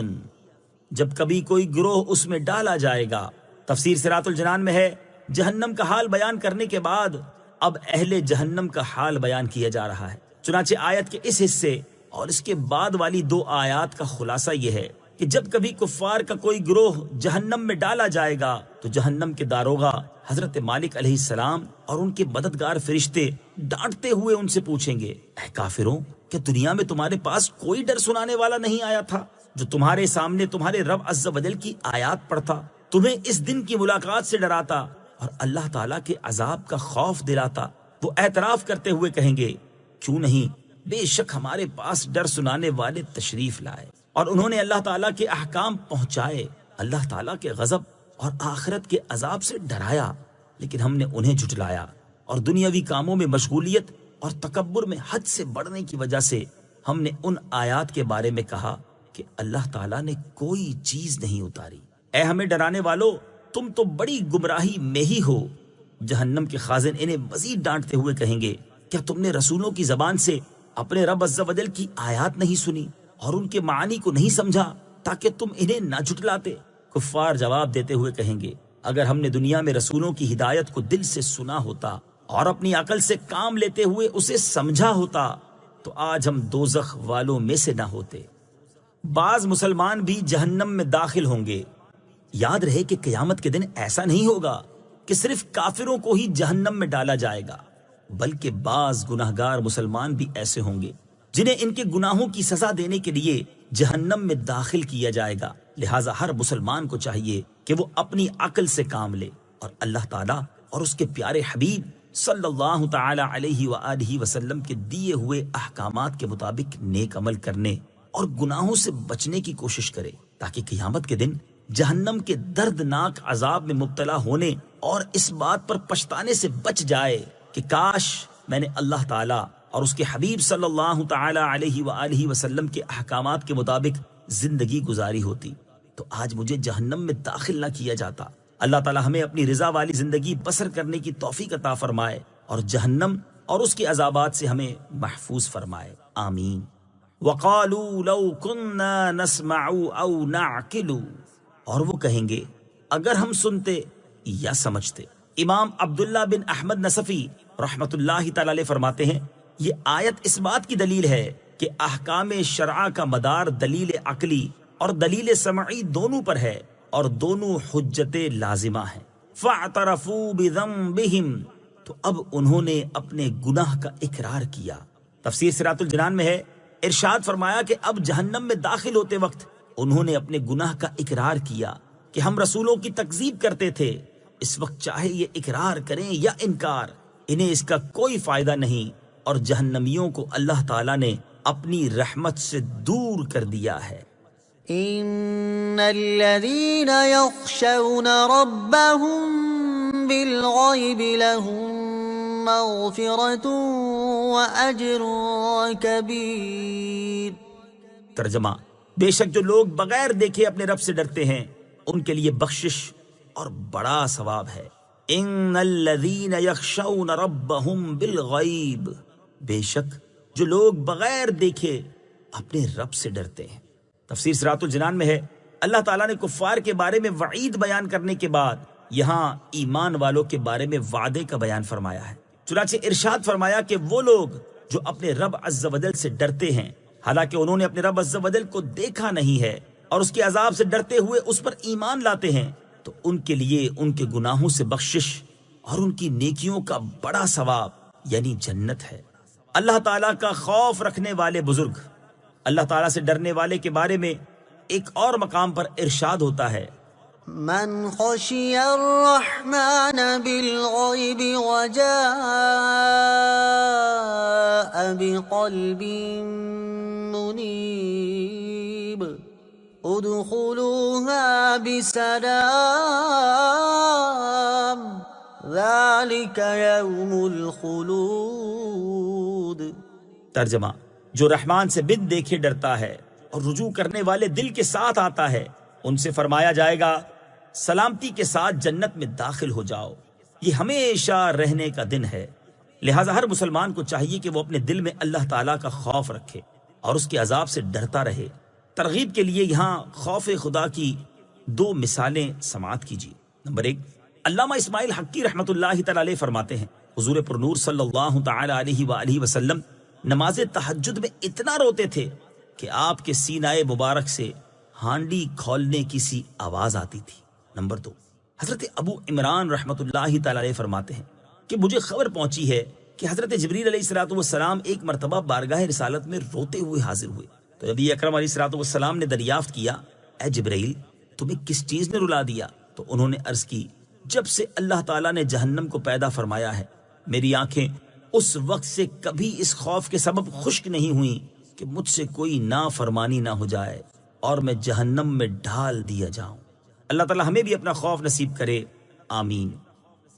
جب کبھی کوئی گروہ اس میں ڈالا جائے گا۔ تفسیر صراط الجنان میں ہے جہنم کا حال بیان کرنے کے بعد اب اہل جہنم کا حال بیان کیا جا رہا ہے۔ چنانچہ آیت کے اس حصے اور اس کے بعد والی 2 آیات کا خلاصہ یہ ہے کہ جب کبھی کفار کا کوئی گروہ جہنم میں ڈالا جائے گا تو جہنم کے داروغہ حضرت مالک علیہ السلام اور ان کے مددگار فرشتے ڈانٹتے ہوئے ان سے پوچھیں گے، اے کافروں، کیا دنیا میں تمہارے پاس کوئی ڈر سنانے والا نہیں آیا تھا جو تمہارے سامنے تمہارے رب عز و جل کی آیات پڑھتا، تمہیں اس دن کی ملاقات سے ڈراتا اور اللہ تعالیٰ کے عذاب کا خوف دلاتا؟ وہ اعتراف کرتے ہوئے کہیں گے کیوں نہیں، بے شک ہمارے پاس ڈر سنانے والے تشریف لائے اور انہوں نے اللہ تعالیٰ کے احکام پہنچائے، اللہ تعالیٰ کے غضب اور آخرت کے عذاب سے ڈرایا، لیکن ہم نے انہیں جھٹلایا اور دنیاوی کاموں میں مشغولیت اور تکبر میں حد سے بڑھنے کی وجہ سے ہم نے ان آیات کے بارے میں کہا کہ اللہ تعالیٰ نے کوئی چیز نہیں اتاری۔ اے ہمیں ڈرانے والو، تم تو بڑی گمراہی میں ہی ہو۔ جہنم کے خازن انہیں مزید ڈانٹتے ہوئے کہیں گے کیا تم نے رسولوں کی زبان سے اپنے رب عز و جل کی آیات نہیں سنی اور ان کے معانی کو نہیں سمجھا تاکہ تم انہیں نہ جھٹلاتے؟ کفار جواب دیتے ہوئے کہیں گے اگر ہم نے دنیا میں رسولوں کی ہدایت کو دل سے سنا ہوتا اور اپنی عقل سے کام لیتے ہوئے اسے سمجھا ہوتا تو آج ہم دوزخ والوں میں سے نہ ہوتے۔ بعض مسلمان بھی جہنم میں داخل ہوں گے۔ یاد رہے کہ قیامت کے دن ایسا نہیں ہوگا کہ صرف کافروں کو ہی جہنم میں ڈالا جائے گا، بلکہ بعض گناہگار مسلمان بھی ایسے ہوں گے جنہیں ان کے گناہوں کی سزا دینے کے لیے جہنم میں داخل کیا جائے گا۔ لہٰذا ہر مسلمان کو چاہیے کہ وہ اپنی عقل سے کام لے اور اللہ تعالیٰ اور اس کے پیارے حبیب صلی اللہ تعالی علیہ وآلہ وسلم کے دیے ہوئے احکامات کے مطابق نیک عمل کرنے اور گناہوں سے بچنے کی کوشش کرے تاکہ قیامت کے دن جہنم کے دردناک عذاب میں مبتلا ہونے اور اس بات پر پچھتانے سے بچ جائے کہ کاش میں نے اللہ تعالیٰ اور اس کے حبیب صلی اللہ تعالی علیہ وآلہ وسلم کے احکامات کے مطابق زندگی گزاری ہوتی تو آج مجھے جہنم میں داخل نہ کیا جاتا۔ اللہ تعالیٰ ہمیں اپنی رضا والی زندگی بسر کرنے کی توفیق عطا فرمائے اور جہنم اور اس کے عذابات سے ہمیں محفوظ فرمائے، آمین۔ وَقَالُوا لَوْ كُنَّا نَسْمَعُ أَوْ نَعْقِلُ، اور وہ کہیں گے اگر ہم سنتے یا سمجھتے۔ امام عبداللہ بن احمد نصفی رحمت اللہ تعالی علیہ فرماتے ہیں یہ آیت اس بات کی دلیل ہے کہ احکام شرع کا مدار دلیل عقلی اور دلیل سمعی دونوں پر ہے اور دونوں حجت لازمہ ہیں۔ فَاعْتَرَفُوا بِذَنبِهِمْ، تو اب انہوں نے اپنے گناہ کا اقرار کیا۔ تفسیر صراط الجنان میں ہے ارشاد فرمایا کہ اب جہنم میں داخل ہوتے وقت انہوں نے اپنے گناہ کا اقرار کیا کہ ہم رسولوں کی تکذیب کرتے تھے۔ اس وقت چاہے یہ اقرار کریں یا انکار، انہیں اس کا کوئی فائدہ نہیں اور جہنمیوں کو اللہ تعالیٰ نے اپنی رحمت سے دور کر دیا ہے۔ ان الذين يخشون ربهم بالغيب لهم مغفرة واجر كبير۔ ترجمہ، بے شک جو لوگ بغیر دیکھے اپنے رب سے ڈرتے ہیں ان کے لیے بخشش اور بڑا ثواب ہے۔ ان الذین یخشون ربهم بالغیب، بے شک جو لوگ بغیر دیکھے اپنے رب سے ڈرتے ہیں۔ تفسیر صراط الجنان میں ہے اللہ تعالیٰ نے کفار کے بارے میں وعید بیان کرنے کے بعد یہاں ایمان والوں کے بارے میں وعدے کا بیان فرمایا ہے۔ چنانچہ ارشاد فرمایا کہ وہ لوگ جو اپنے رب عز و جل سے ڈرتے ہیں حالانکہ انہوں نے اپنے رب عز و جل کو دیکھا نہیں ہے اور اس کے عذاب سے ڈرتے ہوئے اس پر ایمان لاتے ہیں تو ان کے لیے ان کے گناہوں سے بخشش اور ان کی نیکیوں کا بڑا ثواب یعنی جنت ہے۔ اللہ تعالیٰ کا خوف رکھنے والے بزرگ، اللہ تعالیٰ سے ڈرنے والے کے بارے میں ایک اور مقام پر ارشاد ہوتا ہے من خشی الرحمن بالغیب وجاء بقلب منیب ادخلوها بسلام ذلك یوم الخلود۔ ترجمہ، جو رحمان سے بن دیکھے ڈرتا ہے اور رجوع کرنے والے دل کے ساتھ آتا ہے ان سے فرمایا جائے گا سلامتی کے ساتھ جنت میں داخل ہو جاؤ، یہ ہمیشہ رہنے کا دن ہے۔ لہٰذا ہر مسلمان کو چاہیے کہ وہ اپنے دل میں اللہ تعالیٰ کا خوف رکھے اور اس کے عذاب سے ڈرتا رہے۔ ترغیب کے لیے یہاں خوف خدا کی دو مثالیں سماعت کیجیے۔ نمبر 1، علامہ اسماعیل حقی رحمۃ اللہ تعالی علیہ فرماتے ہیں، حضور پرنور صلی اللہ تعالی علیہ وآلہ وسلم نماز تہجد میں اتنا روتے تھے کہ آپ کے سینہ مبارک سے ہانڈی کھولنے کی سی آواز آتی تھی۔ نمبر 2، حضرت ابو عمران رحمۃ اللہ تعالی علیہ فرماتے ہیں کہ مجھے خبر پہنچی ہے کہ حضرت جبریل علیہ الصلوۃ والسلام ایک مرتبہ بارگاہ رسالت میں روتے ہوئے حاضر ہوئے تو نبی اکرم علیہ الصلوۃ والسلام نے دریافت کیا، اے جبریل تمہیں کس چیز نے رلا دیا؟ تو انہوں نے عرض کی، جب سے اللہ تعالیٰ نے جہنم کو پیدا فرمایا ہے میری آنکھیں اس وقت سے کبھی اس خوف کے سبب خشک نہیں ہوئیں کہ مجھ سے کوئی نافرمانی نہ ہو جائے اور میں جہنم میں ڈال دیا جاؤں۔ اللہ تعالیٰ ہمیں بھی اپنا خوف نصیب کرے، آمین۔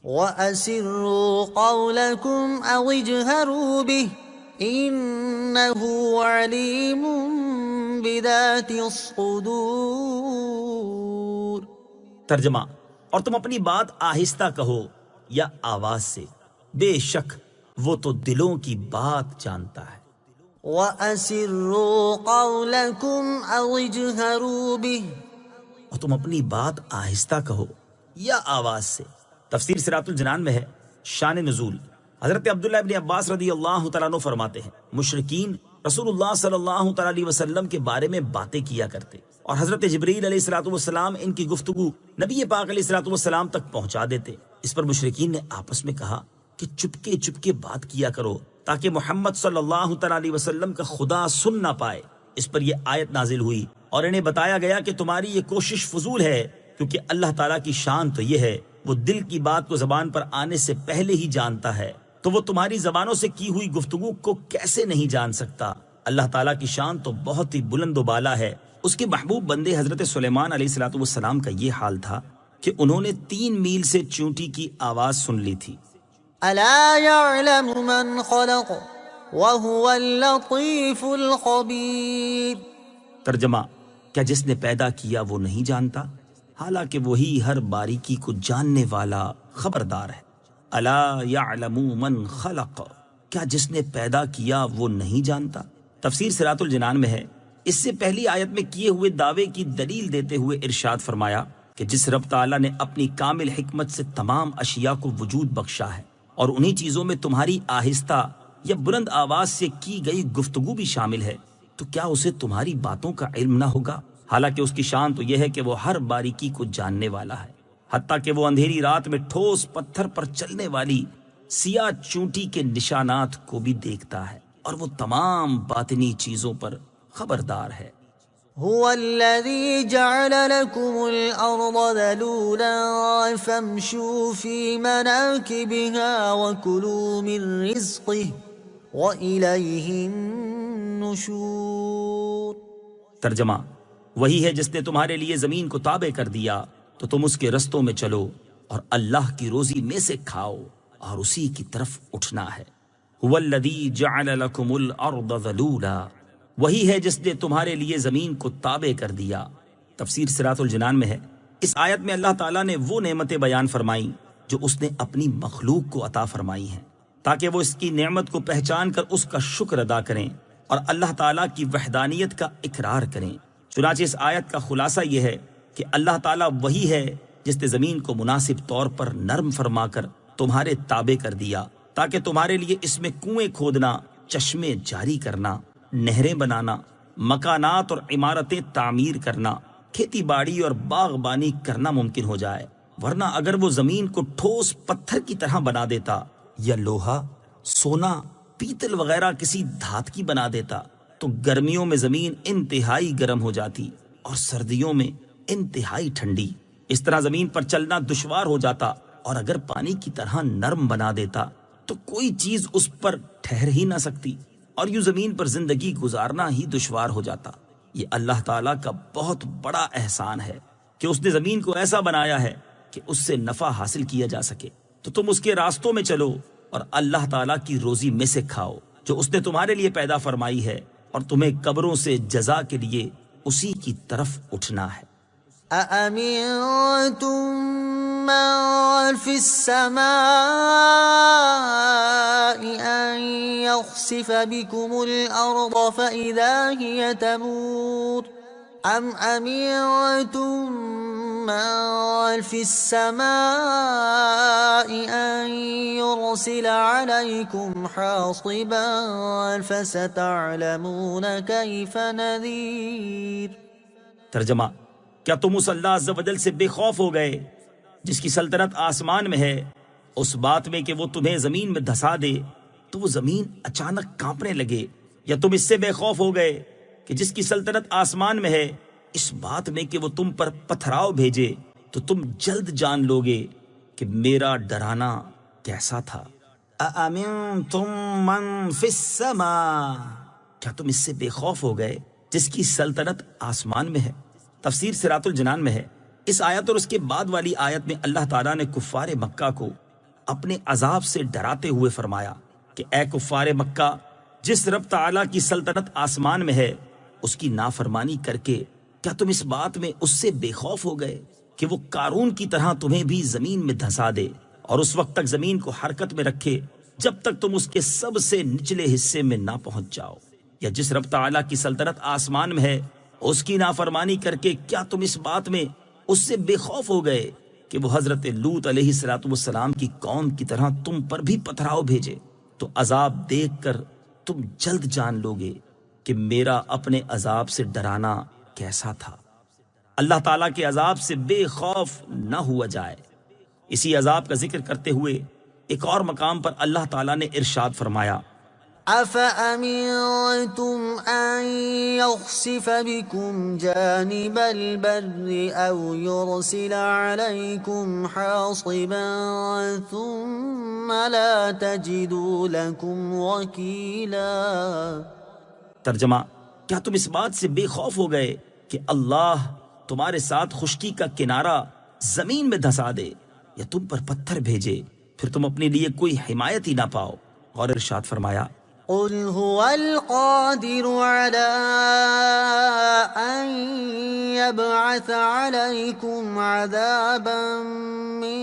وَأَسِرُّوا قَوْلَكُمْ أَوْ اجْهَرُوا بِهِ إِنَّهُ عَلِيمٌ بِذَاتِ الصُّدُورِ۔ ترجمہ، اور تم اپنی بات آہستہ کہو یا آواز سے، بے شک وہ تو دلوں کی بات جانتا ہے۔ وَأَسِرُّوا قَوْلَكُمْ أَوْ اجْهَرُوا بِهِ، اور تم اپنی بات آہستہ کہو یا آواز سے۔ تفسیر صراط الجنان میں ہے، شان نزول حضرت عبداللہ ابن عباس رضی اللہ تعالیٰ عنہ فرماتے ہیں، مشرکین رسول اللہ صلی اللہ تعالیٰ علیہ وسلم کے بارے میں باتیں کیا کرتے اور حضرت جبریل علیہ الصلوۃ والسلام ان کی گفتگو نبی پاک علیہ الصلوۃ والسلام تک پہنچا دیتے۔ اس پر مشرکین نے آپس میں کہا کہ چپکے چپکے بات کیا کرو تاکہ محمد صلی اللہ تعالیٰ علیہ وسلم کا خدا سن نہ پائے۔ اس پر یہ آیت نازل ہوئی اور انہیں بتایا گیا کہ تمہاری یہ کوشش فضول ہے، کیونکہ اللہ تعالیٰ کی شان تو یہ ہے وہ دل کی بات کو زبان پر آنے سے پہلے ہی جانتا ہے، تو وہ تمہاری زبانوں سے کی ہوئی گفتگو کو کیسے نہیں جان سکتا؟ اللہ تعالیٰ کی شان تو بہت ہی بلند و بالا ہے۔ اس کے محبوب بندے حضرت سلیمان علیہ الصلوۃ والسلام کا یہ حال تھا کہ انہوں نے 3 میل سے چونٹی کی آواز سن لی تھی۔ أَلَا يَعْلَمُ مَنْ خَلَقَ وَهُوَ اللَّطِيفُ الْخَبِيرُ۔ ترجمہ، کیا جس نے پیدا کیا وہ نہیں جانتا؟ حالانکہ وہی ہر باریکی کو جاننے والا خبردار ہے۔ الا یعلم من خلق، کیا جس نے پیدا کیا وہ نہیں جانتا؟ تفسیر صراط الجنان میں ہے، اس سے پہلی آیت میں کیے ہوئے دعوے کی دلیل دیتے ہوئے ارشاد فرمایا کہ جس رب تعالیٰ نے اپنی کامل حکمت سے تمام اشیاء کو وجود بخشا ہے اور انہی چیزوں میں تمہاری آہستہ یا بلند آواز سے کی گئی گفتگو بھی شامل ہے، تو کیا اسے تمہاری باتوں کا علم نہ ہوگا؟ حالانکہ اس کی شان تو یہ ہے کہ وہ ہر باریکی کو جاننے والا ہے، حتیٰ کہ وہ اندھیری رات میں ٹھوس پتھر پر چلنے والی سیاہ چونٹی کے نشانات کو بھی دیکھتا ہے اور وہ تمام باطنی چیزوں پر خبردار ہے۔ هو الذي جعل لكم الأرض ذلولا فامشوا في مناكبها وكلوا من رزقه وإليه النشور۔ ترجمہ، وہی ہے جس نے تمہارے لیے زمین کو تابع کر دیا تو تم اس کے رستوں میں چلو اور اللہ کی روزی میں سے کھاؤ اور اسی کی طرف اٹھنا ہے۔ هو الذی جعل لکم الارض ذلولا، وہی ہے جس نے تمہارے لیے زمین کو تابع کر دیا۔ تفسیر صراط الجنان میں ہے، اس آیت میں اللہ تعالیٰ نے وہ نعمتیں بیان فرمائیں جو اس نے اپنی مخلوق کو عطا فرمائی ہیں تاکہ وہ اس کی نعمت کو پہچان کر اس کا شکر ادا کریں اور اللہ تعالیٰ کی وحدانیت کا اقرار کریں۔ چنانچہ اس آیت کا خلاصہ یہ ہے کہ اللہ تعالیٰ وہی ہے جس نے زمین کو مناسب طور پر نرم فرما کر تمہارے تابع کر دیا تاکہ تمہارے لیے اس میں کنویں کھودنا، چشمے جاری کرنا، نہریں بنانا، مکانات اور عمارتیں تعمیر کرنا، کھیتی باڑی اور باغبانی کرنا ممکن ہو جائے، ورنہ اگر وہ زمین کو ٹھوس پتھر کی طرح بنا دیتا یا لوہا، سونا، پیتل وغیرہ کسی دھات کی بنا دیتا تو گرمیوں میں زمین انتہائی گرم ہو جاتی اور سردیوں میں انتہائی ٹھنڈی۔ اس طرح زمین پر چلنا دشوار ہو جاتا، اور اگر پانی کی طرح نرم بنا دیتا تو کوئی چیز اس پر ٹھہر ہی نہ سکتی اور یوں زمین پر زندگی گزارنا ہی دشوار ہو جاتا۔ یہ اللہ تعالیٰ کا بہت بڑا احسان ہے کہ اس نے زمین کو ایسا بنایا ہے کہ اس سے نفع حاصل کیا جا سکے، تو تم اس کے راستوں میں چلو اور اللہ تعالیٰ کی روزی میں سے کھاؤ جو اس نے تمہارے لیے پیدا فرمائی ہے، اور تمہیں قبروں سے جزا کے لیے اسی کی طرف اٹھنا ہے۔ أأمنتم من في السماء أن يخسف بكم الأرض فإذا هي تمور أم أمنتم من في السماء أن يرسل عليكم حاصبا فستعلمون كيف نذير۔ ترجمہ، کیا تم اس اللہ عز و جل سے بے خوف ہو گئے جس کی سلطنت آسمان میں ہے، اس بات میں کہ وہ تمہیں زمین میں دھسا دے تو وہ زمین اچانک کانپنے لگے؟ یا تم اس سے بے خوف ہو گئے کہ جس کی سلطنت آسمان میں ہے، اس بات میں کہ وہ تم پر پتھراؤ بھیجے تو تم جلد جان لوگے کہ میرا ڈرانا کیسا تھا۔ اَأَمِنْتُمْ مَنْ فِي السَّمَاءِ، کیا تم اس سے بے خوف ہو گئے جس کی سلطنت آسمان میں ہے؟ تفسیر صراط الجنان میں ہے، اس آیت اور اس کے بعد والی آیت میں اللہ تعالیٰ نے کفار مکہ کو اپنے عذاب سے ڈراتے ہوئے فرمایا کہ اے کفار مکہ، جس رب تعالیٰ کی سلطنت آسمان میں ہے اس کی نافرمانی کر کے کیا تم اس بات میں اس سے بے خوف ہو گئے کہ وہ قارون کی طرح تمہیں بھی زمین میں دھسا دے اور اس وقت تک زمین کو حرکت میں رکھے جب تک تم اس کے سب سے نچلے حصے میں نہ پہنچ جاؤ؟ یا جس رب تعالیٰ کی سلطنت آسمان میں ہے اس کی نافرمانی کر کے کیا تم اس بات میں اس سے بے خوف ہو گئے کہ وہ حضرت لوط علیہ السلام کی قوم کی طرح تم پر بھی پتھراؤ بھیجے؟ تو عذاب دیکھ کر تم جلد جان لوگے کہ میرا اپنے عذاب سے ڈرانا کیسا تھا۔ اللہ تعالیٰ کے عذاب سے بے خوف نہ ہوا جائے۔ اسی عذاب کا ذکر کرتے ہوئے ایک اور مقام پر اللہ تعالیٰ نے ارشاد فرمایا، أَفَأَمِنْتُمْ أَنْ يَخْسِفَ بِكُمْ جَانِبَ الْبَرِّ أَوْ يُرْسِلَ عَلَيْكُمْ حَاصِبًا ثُمَّ لَا تَجِدُوا لَكُمْ وَكِيلًا۔ ترجمہ، کیا تم اس بات سے بے خوف ہو گئے کہ اللہ تمہارے ساتھ خشکی کا کنارہ زمین میں دھسا دے یا تم پر پتھر بھیجے پھر تم اپنے لیے کوئی حمایت ہی نہ پاؤ؟ اور ارشاد فرمایا، قُلْ هُوَ الْقَادِرُ عَلَىٰ أَن يَبْعَثَ عَلَيْكُمْ عَذَابًا مِّن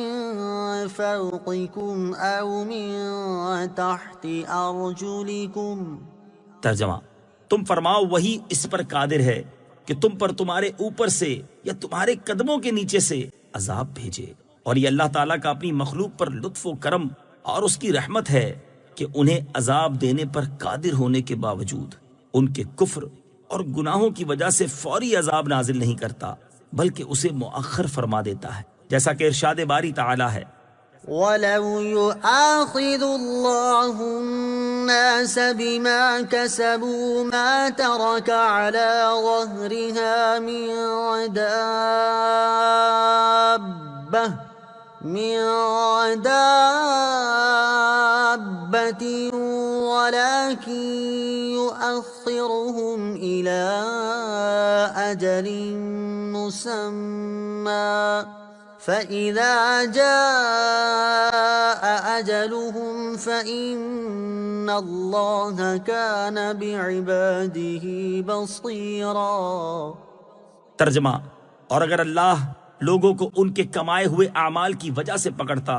فَوْقِكُمْ أَوْ مِن تَحْتِ أَرْجُلِكُمْ۔ ترجمہ، تم فرماؤ وہی اس پر قادر ہے کہ تم پر تمہارے اوپر سے یا تمہارے قدموں کے نیچے سے عذاب بھیجے، اور یہ اللہ تعالیٰ کا اپنی مخلوق پر لطف و کرم اور اس کی رحمت ہے کہ انہیں عذاب دینے پر قادر ہونے کے باوجود ان کے کفر اور گناہوں کی وجہ سے فوری عذاب نازل نہیں کرتا بلکہ اسے مؤخر فرما دیتا ہے، جیسا کہ ارشاد باری تعالیٰ ہے، وَلَوْ يُؤَاخِذُ اللَّهُ النَّاسَ بِمَا كَسَبُوا مَا تَرَكَ عَلَى ظَهْرِهَا مِن دَابَّةٍ وَلَكِن يُؤَخِّرُهُمْ إِلَى أَجَلٍ مُّسَمًّى فَإِذَا جَاءَ أَجَلُهُمْ فَإِنَّ اللَّهَ كَانَ بِعِبَادِهِ بَصِيرًا۔ ترجمہ، اور اگر اللہ لوگوں کو ان کے کمائے ہوئے اعمال کی وجہ سے پکڑتا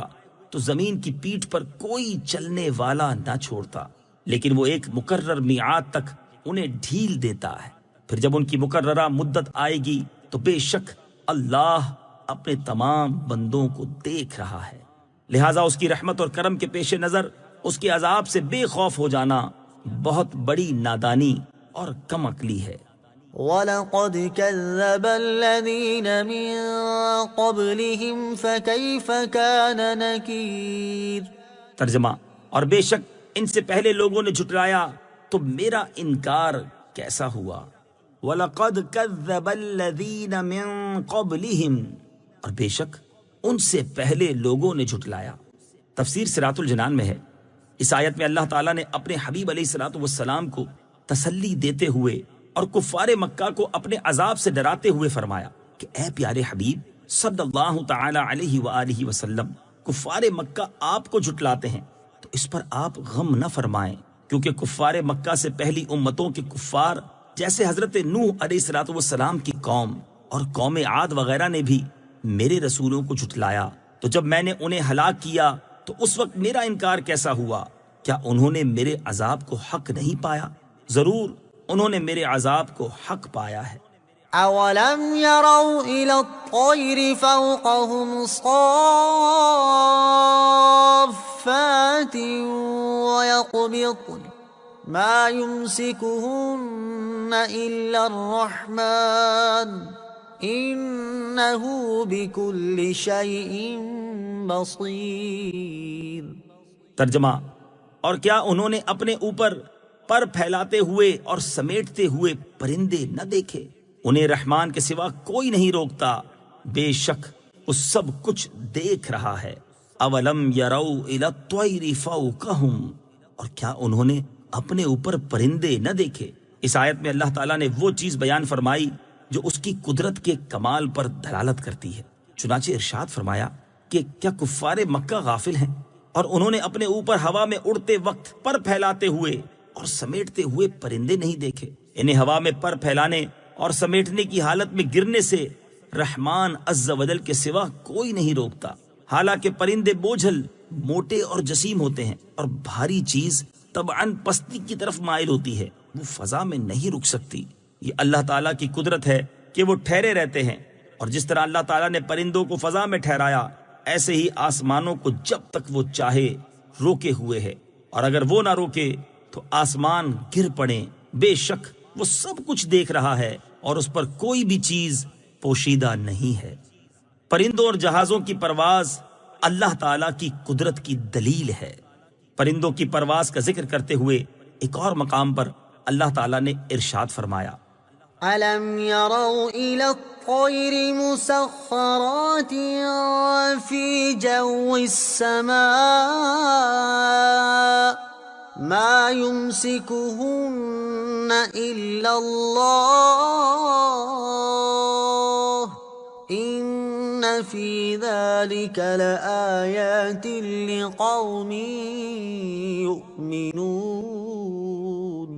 تو زمین کی پیٹھ پر کوئی چلنے والا نہ چھوڑتا، لیکن وہ ایک مقرر میعاد تک انہیں ڈھیل دیتا ہے، پھر جب ان کی مقررہ مدت آئے گی تو بے شک اللہ اپنے تمام بندوں کو دیکھ رہا ہے، لہٰذا اس کی رحمت اور کرم کے پیش نظر اس کے عذاب سے بے خوف ہو جانا بہت بڑی نادانی اور کم عقلی ہے۔ وَلَقَدْ كَذَّبَ الَّذِينَ مِن قَبْلِهِمْ فَكَيْفَ كَانَ نَكِيرِ۔ ترجمہ، اور بے شک ان سے پہلے لوگوں نے جھٹلایا تو میرا انکار کیسا ہوا۔ وَلَقَدْ كَذَّبَ الَّذِينَ مِن قَبْلِهِمْ، اور بے شک ان سے پہلے لوگوں نے جھٹلایا۔ تفسیر صراط الجنان میں ہے، اس آیت میں اللہ تعالیٰ نے اپنے حبیب علیہ السلام کو تسلی دیتے ہوئے اور کفار مکہ کو اپنے عذاب سے ڈراتے ہوئے فرمایا کہ اے پیارے حبیب صلی اللہ تعالی علیہ وآلہ وسلم، کفار مکہ آپ کو جھٹلاتے ہیں تو اس پر آپ غم نہ فرمائیں، کیونکہ کفار مکہ سے پہلی امتوں کے کفار جیسے حضرت نوح علیہ السلام کی قوم اور قوم عاد وغیرہ نے بھی میرے رسولوں کو جھٹلایا، تو جب میں نے انہیں ہلاک کیا تو اس وقت میرا انکار کیسا ہوا؟ کیا انہوں نے میرے عذاب کو حق نہیں پایا؟ ضرور انہوں نے میرے عذاب کو حق پایا ہے۔ أولم يروا إلى الطير فوقهم صافات ويقبضن ما يمسكهن إلا الرحمن إنه بكل شيء بصير۔ ترجمہ، اور کیا انہوں نے اپنے اوپر پر پھیلاتے ہوئے اور سمیٹتے ہوئے پرندے نہ دیکھے؟ انہیں رحمان کے سوا کوئی نہیں روکتا، بے شک وہ سب کچھ دیکھ رہا ہے۔ اولم یروا الی الطیر فوقہم، اور کیا انہوں نے اپنے اوپر پرندے نہ دیکھے؟ اس آیت میں اللہ تعالیٰ نے وہ چیز بیان فرمائی جو اس کی قدرت کے کمال پر دلالت کرتی ہے۔ چنانچہ ارشاد فرمایا کہ کیا کفار مکہ غافل ہیں اور انہوں نے اپنے اوپر ہوا میں اڑتے وقت پر پھیلاتے ہوئے اور سمیٹتے ہوئے پرندے نہیں دیکھے؟ انہیں ہوا میں پر پھیلانے اور سمیٹنے کی حالت میں گرنے سے رحمان عز و جل کے سوا کوئی نہیں روکتا۔ حالانکہ پرندے بوجھل، موٹے اور جسیم ہوتے ہیں، اور بھاری چیز طبعاً پستی کی طرف مائل ہوتی ہے، وہ فضا میں نہیں رک سکتی۔ یہ اللہ تعالیٰ کی قدرت ہے کہ وہ ٹھہرے رہتے ہیں، اور جس طرح اللہ تعالیٰ نے پرندوں کو فضا میں ٹھہرایا، ایسے ہی آسمانوں کو جب تک وہ چاہے روکے ہوئے ہے، اور اگر وہ نہ روکے تو آسمان گر پڑیں۔ بے شک وہ سب کچھ دیکھ رہا ہے اور اس پر کوئی بھی چیز پوشیدہ نہیں ہے۔ پرندوں اور جہازوں کی پرواز اللہ تعالیٰ کی قدرت کی دلیل ہے۔ پرندوں کی پرواز کا ذکر کرتے ہوئے ایک اور مقام پر اللہ تعالیٰ نے ارشاد فرمایا، أَلَمْ يَرَوْا إِلَى الطَّيْرِ مُسَخَّرَاتٍ فِي جَوِّ السَّمَاءِ مَا يُمْسِكُهُنَّ إِلَّا اللَّهُ إِنَّ فِي ذَلِكَ لَآيَاتٍ لِقَوْمٍ يُؤْمِنُونَ۔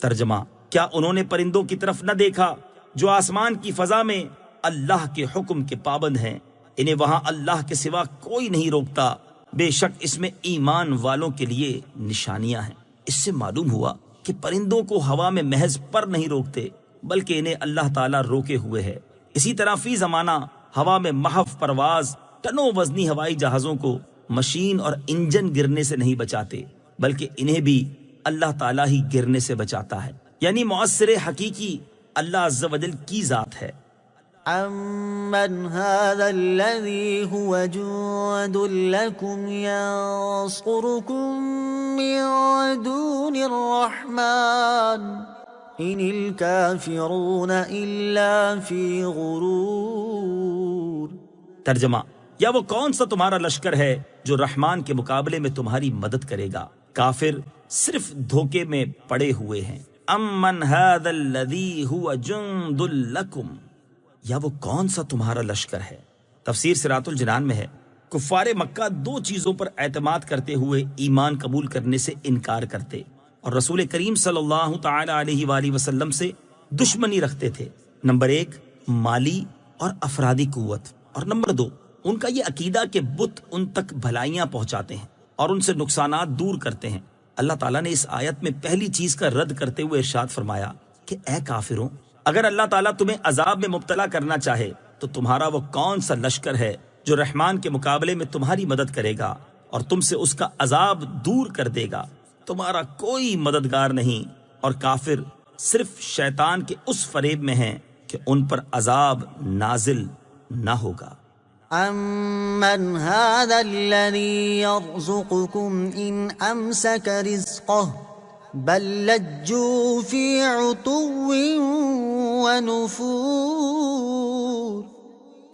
ترجمہ، کیا انہوں نے پرندوں کی طرف نہ دیکھا جو آسمان کی فضا میں اللہ کے حکم کے پابند ہیں؟ انہیں وہاں اللہ کے سوا کوئی نہیں روکتا، بے شک اس میں ایمان والوں کے لیے نشانیاں ہیں۔ اس سے معلوم ہوا کہ پرندوں کو ہوا میں محض پر نہیں روکتے، بلکہ انہیں اللہ تعالیٰ روکے ہوئے ہے۔ اسی طرح فی زمانہ ہوا میں محو پرواز ٹنوں وزنی ہوائی جہازوں کو مشین اور انجن گرنے سے نہیں بچاتے، بلکہ انہیں بھی اللہ تعالیٰ ہی گرنے سے بچاتا ہے، یعنی مؤثر حقیقی اللہ عز و جل کی ذات ہے۔ أَمَّنْ هَذَا الَّذِي هُوَ جُندٌ لَكُمْ يَنصُرُكُم مِّن دُونِ الرَّحْمَٰنِ إِنِ الْكَافِرُونَ إِلَّا فِي غُرُورٍ۔ ترجمہ، یا وہ کون سا تمہارا لشکر ہے جو رحمان کے مقابلے میں تمہاری مدد کرے گا؟ کافر صرف دھوکے میں پڑے ہوئے ہیں۔ امن هذا الذی هو جند لکم، یا وہ کون سا تمہارا لشکر ہے؟ تفسیر صراط الجنان میں ہے، کفار مکہ دو چیزوں پر اعتماد کرتے ہوئے ایمان قبول کرنے سے انکار کرتے اور رسول کریم صلی اللہ تعالی علیہ وآلہ وسلم سے دشمنی رکھتے تھے۔ نمبر 1 مالی اور افرادی قوت، اور نمبر 2 ان کا یہ عقیدہ کہ بت ان تک بھلائیاں پہنچاتے ہیں اور ان سے نقصانات دور کرتے ہیں۔ اللہ تعالیٰ نے اس آیت میں پہلی چیز کا رد کرتے ہوئے ارشاد فرمایا کہ اے کافروں، اگر اللہ تعالیٰ تمہیں عذاب میں مبتلا کرنا چاہے تو تمہارا وہ کون سا لشکر ہے جو رحمان کے مقابلے میں تمہاری مدد کرے گا اور تم سے اس کا عذاب دور کر دے گا؟ تمہارا کوئی مددگار نہیں، اور کافر صرف شیطان کے اس فریب میں ہیں کہ ان پر عذاب نازل نہ ہوگا۔ أَمَّنْ هَذَا الَّذِي يَرْزُقُكُمْ إِنْ أَمْسَكَ رِزْقَهُ بَلْ لَجُّوا فِي عُتُوٍّ وَنُفُورٍ۔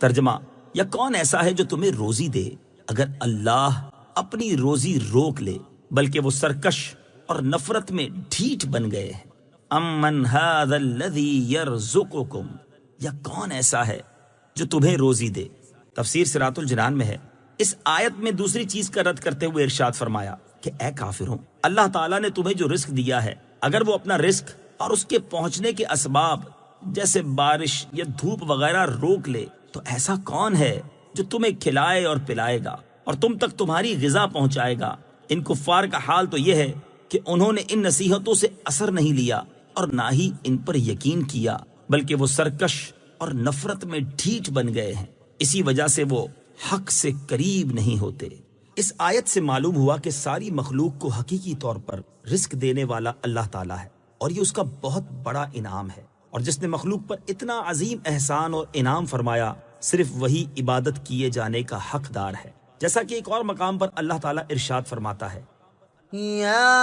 ترجمہ، یا کون ایسا ہے جو تمہیں روزی دے اگر اللہ اپنی روزی روک لے، بلکہ وہ سرکش اور نفرت میں ڈھیٹ بن گئے ہیں۔ امن هذا الذی یرزقکم، یا کون ایسا ہے جو تمہیں روزی دے؟ تفسیر صراط الجنان میں ہے، اس آیت میں دوسری چیز کا رد کرتے ہوئے ارشاد فرمایا کہ اے کافروں، اللہ تعالیٰ نے تمہیں جو رزق دیا ہے، اگر وہ اپنا رزق اور اس کے پہنچنے کے اسباب جیسے بارش یا دھوپ وغیرہ روک لے، تو ایسا کون ہے جو تمہیں کھلائے اور پلائے گا اور تم تک تمہاری غذا پہنچائے گا؟ ان کفار کا حال تو یہ ہے کہ انہوں نے ان نصیحتوں سے اثر نہیں لیا اور نہ ہی ان پر یقین کیا، بلکہ وہ سرکش اور نفرت میں ڈھیٹ بن گئے ہیں، اسی وجہ سے وہ حق سے قریب نہیں ہوتے۔ اس آیت سے معلوم ہوا کہ ساری مخلوق کو حقیقی طور پر رزق دینے والا اللہ تعالیٰ ہے، اور یہ اس کا بہت بڑا انعام ہے، اور جس نے مخلوق پر اتنا عظیم احسان اور انعام فرمایا، صرف وہی عبادت کیے جانے کا حقدار ہے۔ جیسا کہ ایک اور مقام پر اللہ تعالیٰ ارشاد فرماتا ہے، يا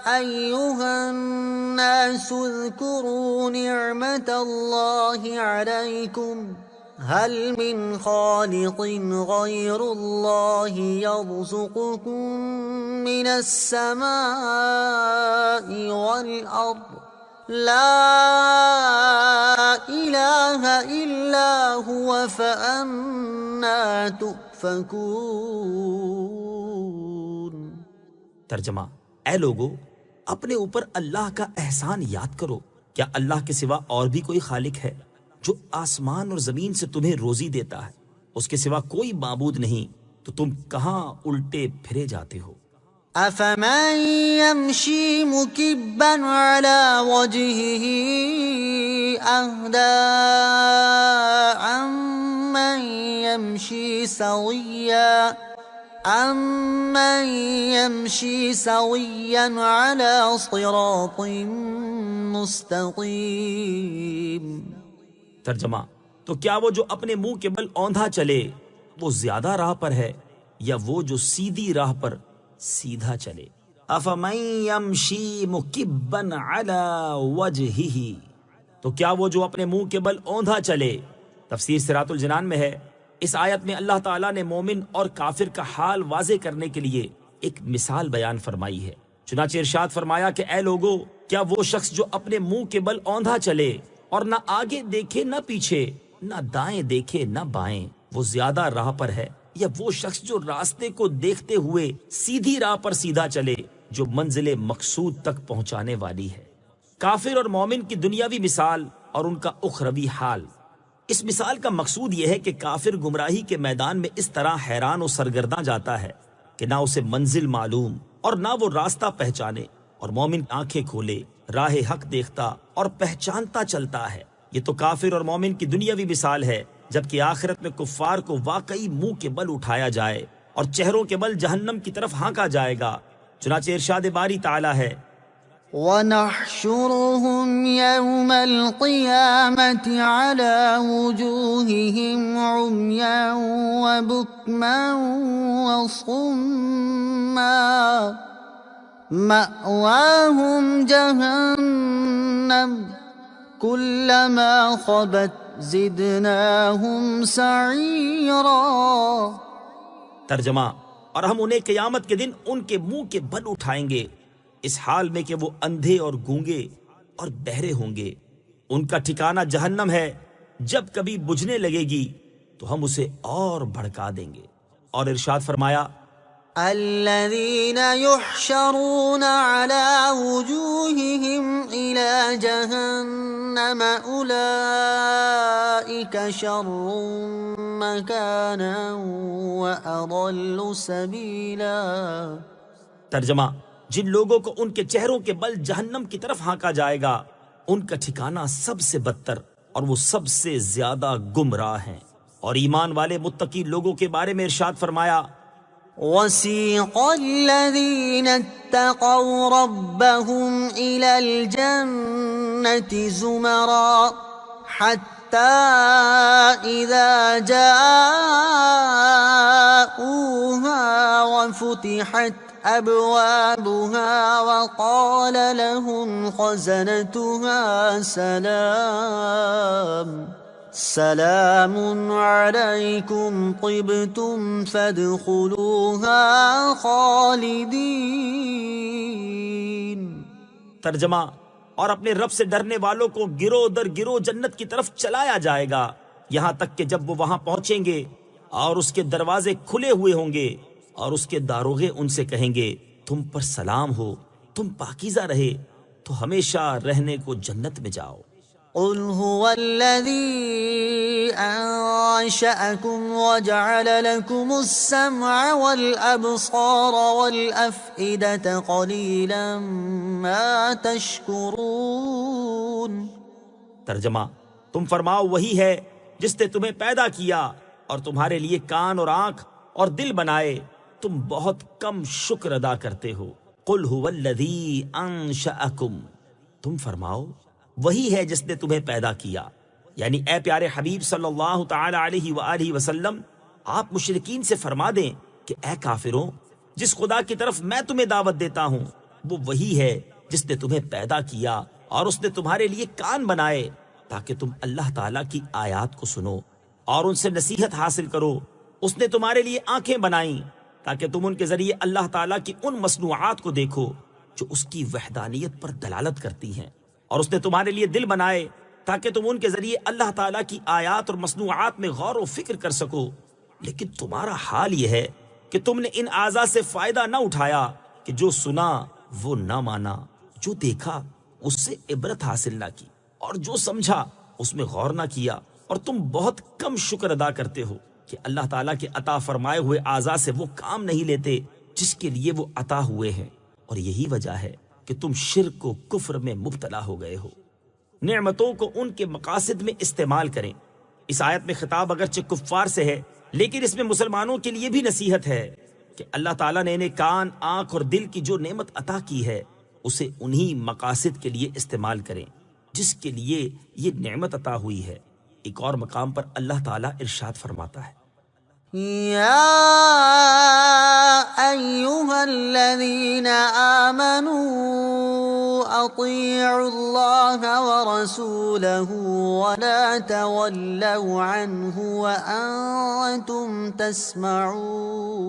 أيها الناس اذكروا نعمة الله عليكم هل من خالق غير الله يرزقكم من السماء والأرض لا إله إلا هو فأنا تؤفكون۔ ترجمہ: اے لوگو، اپنے اوپر اللہ کا احسان یاد کرو، کیا اللہ کے سوا اور بھی کوئی خالق ہے جو آسمان اور زمین سے تمہیں روزی دیتا ہے؟ اس کے سوا کوئی معبود نہیں، تو تم کہاں الٹے پھرے جاتے ہو؟ أفمن يمشي مكبا على وجهه أهدى أمن يمشي سويا على صراط مستقيم۔ ترجمہ: تو کیا وہ جو اپنے منہ کے بل اوندھا چلے وہ زیادہ راہ پر ہے، یا وہ جو سیدھی راہ پر سیدھا چلے؟ افمن یمشی مکبا علی وجہہ، تو کیا وہ جو اپنے منہ کے بل اوندھا چلے؟ تفسیر صراط الجنان میں ہے، اس آیت میں اللہ تعالیٰ نے مومن اور کافر کا حال واضح کرنے کے لیے ایک مثال بیان فرمائی ہے۔ چنانچہ ارشاد فرمایا کہ اے لوگو، کیا وہ شخص جو اپنے منہ کے بل اوندھا چلے اور نہ آگے دیکھے نہ پیچھے، نہ دائیں دیکھے نہ بائیں، وہ زیادہ راہ پر ہے، یا وہ شخص جو راستے کو دیکھتے ہوئے سیدھی راہ پر سیدھا چلے جو منزل مقصود تک پہنچانے والی ہے؟ کافر اور مومن کی دنیاوی مثال اور ان کا اخروی حال۔ اس مثال کا مقصود یہ ہے کہ کافر گمراہی کے میدان میں اس طرح حیران و سرگرداں جاتا ہے کہ نہ اسے منزل معلوم اور نہ وہ راستہ پہچانے، اور مومن آنکھیں کھولے راہ حق دیکھتا اور پہچانتا چلتا ہے۔ یہ تو کافر اور مومن کی دنیاوی مثال ہے، جبکہ آخرت میں کفار کو واقعی منہ کے بل اٹھایا جائے اور چہروں کے بل جہنم کی طرف ہانکا جائے گا۔ چنانچہ ارشاد باری تعالیٰ ہے، وَنَحْشُرُهُمْ يَوْمَ الْقِيَامَةِ عَلَى وُجُوهِهِمْ عُمْيًا وَبُكْمًا وَصُمًّا مَأْوَاهُمْ جَهَنَّمُ كُلَّمَا خَبَتْ زِدْنَاهُمْ سَعِيرًا۔ ترجمہ: اور ہم انہیں قیامت کے دن ان کے منہ کے بل اٹھائیں گے، اس حال میں کہ وہ اندھے اور گونگے اور بہرے ہوں گے۔ ان کا ٹھکانہ جہنم ہے، جب کبھی بجھنے لگے گی تو ہم اسے اور بھڑکا دیں گے۔ اور ارشاد فرمایا، الذين يحشرون على وجوههم إلى جهنم أولئك شر مكانا وأضل سبيلا۔ ترجمہ: جن لوگوں کو ان کے چہروں کے بل جہنم کی طرف ہانکا جائے گا، ان کا ٹھکانہ سب سے بدتر اور وہ سب سے زیادہ گمراہ ہیں۔ اور ایمان والے متقی لوگوں کے بارے میں ارشاد فرمایا، وَسِيقَ الَّذِينَ اتَّقَوْا رَبَّهُمْ إِلَى الْجَنَّةِ زُمَرًا حَتَّى إِذَا جَاءُوهَا وَفُتِحَتْ أَبْوَابُهَا وَقَالَ لَهُمْ خَزَنَتُهَا سلام علیکم طبتم فادخلوها خالدین۔ ترجمہ: اور اپنے رب سے ڈرنے والوں کو گروہ در گروہ جنت کی طرف چلایا جائے گا، یہاں تک کہ جب وہ وہاں پہنچیں گے اور اس کے دروازے کھلے ہوئے ہوں گے اور اس کے داروغے ان سے کہیں گے، تم پر سلام ہو، تم پاکیزہ رہے تو ہمیشہ رہنے کو جنت میں جاؤ۔ قل هو الذي أنشأكم وجعل لكم السمع والأبصار والأفئدة قليلا ما تشكرون۔ ترجمہ، تم فرماؤ وہی ہے جس نے تمہیں پیدا کیا اور تمہارے لیے کان اور آنکھ اور دل بنائے، تم بہت کم شکر ادا کرتے ہو۔ قل هو الذی انشأکم، تم فرماؤ وہی ہے جس نے تمہیں پیدا کیا، یعنی اے پیارے حبیب صلی اللہ تعالی علیہ وآلہ وسلم، آپ مشرکین سے فرما دیں کہ اے کافروں، جس خدا کی طرف میں تمہیں دعوت دیتا ہوں وہ وہی ہے جس نے تمہیں پیدا کیا اور اس نے تمہارے لیے کان بنائے تاکہ تم اللہ تعالیٰ کی آیات کو سنو اور ان سے نصیحت حاصل کرو۔ اس نے تمہارے لیے آنکھیں بنائیں تاکہ تم ان کے ذریعے اللہ تعالیٰ کی ان مصنوعات کو دیکھو جو اس کی وحدانیت پر دلالت کرتی ہیں، اور اس نے تمہارے لیے دل بنائے تاکہ تم ان کے ذریعے اللہ تعالیٰ کی آیات اور مصنوعات میں غور و فکر کر سکو۔ لیکن تمہارا حال یہ ہے کہ تم نے ان اعضاء سے فائدہ نہ اٹھایا کہ جو سنا وہ نہ مانا، جو دیکھا اس سے عبرت حاصل نہ کی، اور جو سمجھا اس میں غور نہ کیا، اور تم بہت کم شکر ادا کرتے ہو کہ اللہ تعالیٰ کے عطا فرمائے ہوئے اعضاء سے وہ کام نہیں لیتے جس کے لیے وہ عطا ہوئے ہیں، اور یہی وجہ ہے کہ تم شرک و کفر میں مبتلا ہو گئے ہو۔ نعمتوں کو ان کے مقاصد میں استعمال کریں۔ اس آیت میں خطاب اگرچہ کفار سے ہے، لیکن اس میں مسلمانوں کے لیے بھی نصیحت ہے کہ اللہ تعالیٰ نے انہیں کان، آنکھ اور دل کی جو نعمت عطا کی ہے اسے انہی مقاصد کے لیے استعمال کریں جس کے لیے یہ نعمت عطا ہوئی ہے۔ ایک اور مقام پر اللہ تعالیٰ ارشاد فرماتا ہے، يا أيها الذين آمنوا أطيعوا الله ورسوله ولا تولوا عنه وأنتم تسمعون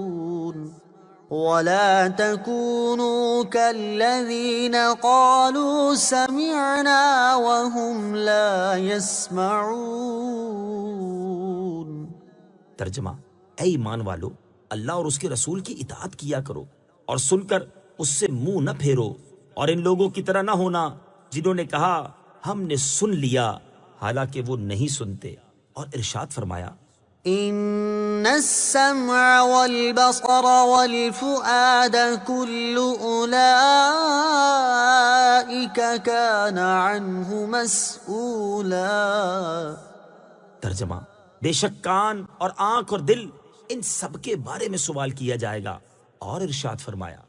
ولا تكونوا كالذين قالوا سمعنا وهم لا يسمعون۔ ترجمہ، اے ایمان والو، اللہ اور اس کے رسول کی اطاعت کیا کرو اور سن کر اس سے منہ نہ پھیرو، اور ان لوگوں کی طرح نہ ہونا جنہوں نے کہا ہم نے سن لیا حالانکہ وہ نہیں سنتے، اور ارشاد فرمایا، إن السمع والبصر والفؤاد كل أولئك كان عنه مسؤولا۔ ترجمہ، بے شک کان اور آنکھ اور دل ان سب کے بارے میں سوال کیا جائے گا، اور ارشاد فرمایا،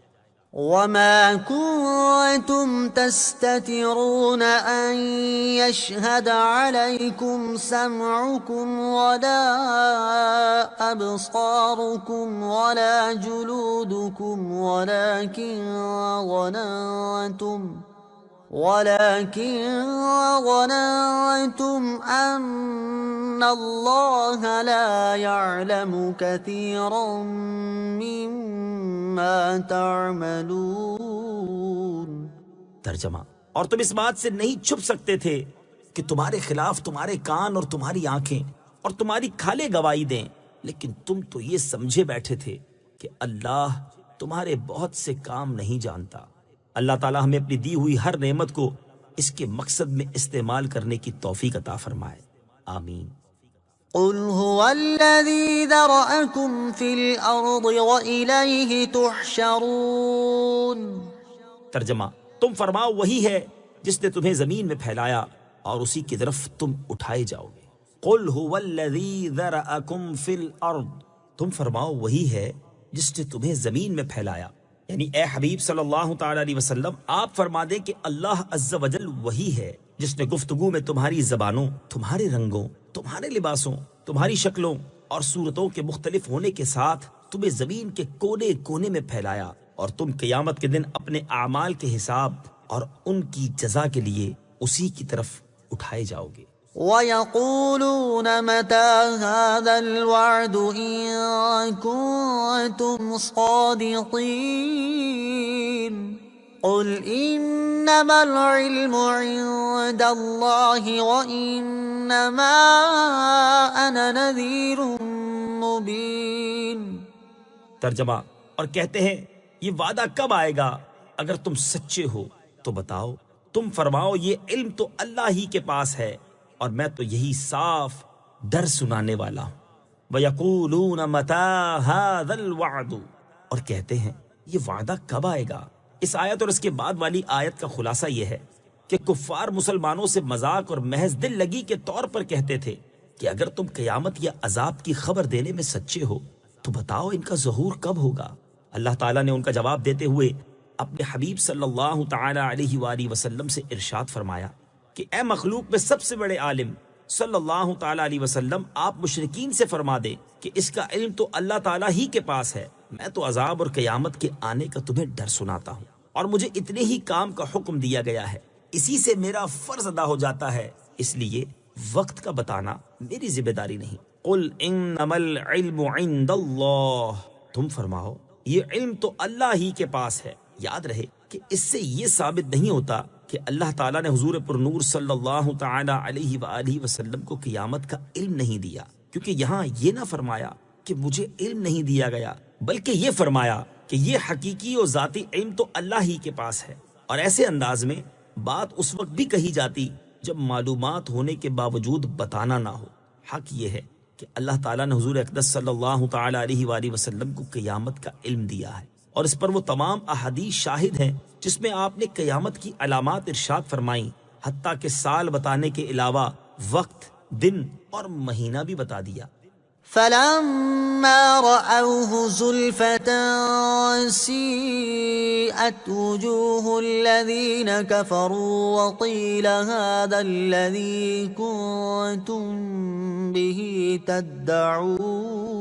وما كنتم تستترون أن يشهد عليكم سمعكم ولا أبصاركم ولا جلودكم ولكن ظننتم أن الله لا يعلم كثيرا مما تعملون۔ ترجمہ، اور تم اس بات سے نہیں چھپ سکتے تھے کہ تمہارے خلاف تمہارے کان اور تمہاری آنکھیں اور تمہاری کھالیں گواہی دیں، لیکن تم تو یہ سمجھے بیٹھے تھے کہ اللہ تمہارے بہت سے کام نہیں جانتا۔ اللہ تعالیٰ ہمیں اپنی دی ہوئی ہر نعمت کو اس کے مقصد میں استعمال کرنے کی توفیق عطا فرمائے، آمین۔ قل هو الذي ذرأكم في الأرض وإليه تحشرون۔ ترجمہ، تم فرماؤ وہی ہے جس نے تمہیں زمین میں پھیلایا اور اسی کی طرف تم اٹھائے جاؤ گے۔ قل هو الذی ذرأکم فی الارض، تم فرماؤ وہی ہے جس نے تمہیں زمین میں پھیلایا، یعنی اے حبیب صلی اللہ تعالی علیہ وسلم، آپ فرما دیں کہ اللہ عز و جل وہی ہے جس نے گفتگو میں تمہاری زبانوں، تمہارے رنگوں، تمہارے لباسوں، تمہاری شکلوں اور صورتوں کے مختلف ہونے کے ساتھ تمہیں زمین کے کونے کونے میں پھیلایا، اور تم قیامت کے دن اپنے اعمال کے حساب اور ان کی جزا کے لیے اسی کی طرف اٹھائے جاؤ گے۔ وَيَقُولُونَ مَتَى هَذَا الْوَعْدُ إِن كُنتُمْ صَادِقِينَ قُلْ إِنَّمَا الْعِلْمُ عِندَ اللَّهِ وَإِنَّمَا أَنَا نَذِيرٌ مُبِينٌ۔ ترجمہ، اور کہتے ہیں یہ وعدہ کب آئے گا؟ اگر تم سچے ہو تو بتاؤ تم فرماؤ یہ علم تو اللہ ہی کے پاس ہے اور میں تو یہی صاف ڈر سنانے والا ہوں۔ وَيَقُولُونَ مَتَى هَذَا الْوَعْدُ، اور کہتے ہیں یہ وعدہ کب آئے گا۔ اس آیت اور اس کے بعد والی آیت کا خلاصہ یہ ہے کہ کفار مسلمانوں سے مذاق اور محض دل لگی کے طور پر کہتے تھے کہ اگر تم قیامت یا عذاب کی خبر دینے میں سچے ہو تو بتاؤ ان کا ظہور کب ہوگا۔ اللہ تعالیٰ نے ان کا جواب دیتے ہوئے اپنے حبیب صلی اللہ تعالی علیہ وآلہ وسلم سے ارشاد فرمایا کہ اے مخلوق میں سب سے بڑے عالم صلی اللہ تعالی علیہ وسلم، آپ مشرکین سے فرما دیں کہ اس کا علم تو اللہ تعالیٰ ہی کے پاس ہے، میں تو عذاب اور قیامت کے آنے کا تمہیں ڈر سناتا ہوں اور مجھے اتنے ہی کام کا حکم دیا گیا ہے، اسی سے میرا فرض ادا ہو جاتا ہے، اس لیے وقت کا بتانا میری ذمہ داری نہیں۔ قل انما العلم عند اللہ، تم فرماؤ یہ علم تو اللہ ہی کے پاس ہے۔ یاد رہے کہ اس سے یہ ثابت نہیں ہوتا کہ اللہ تعالیٰ نے حضور پر نور صلی اللہ تعالی علیہ وآلہ وسلم کو قیامت کا علم نہیں دیا، کیونکہ یہاں یہ نہ فرمایا کہ مجھے علم نہیں دیا گیا، بلکہ یہ فرمایا کہ یہ حقیقی و ذاتی علم تو اللہ ہی کے پاس ہے۔ اور ایسے انداز میں بات اس وقت بھی کہی جاتی جب معلومات ہونے کے باوجود بتانا نہ ہو۔ حق یہ ہے کہ اللہ تعالیٰ نے حضور اقدس صلی اللہ تعالی علیہ وآلہ وسلم کو قیامت کا علم دیا ہے، اور اس پر وہ تمام احادیث شاہد ہیں جس میں آپ نے قیامت کی علامات ارشاد فرمائیں، حتیٰ کہ سال بتانے کے علاوہ وقت، دن اور مہینہ بھی بتا دیا۔ فلما رأوه زلفة سيئت وجوه الذين كفروا وقيل هذا الذي كنتم به تدعون۔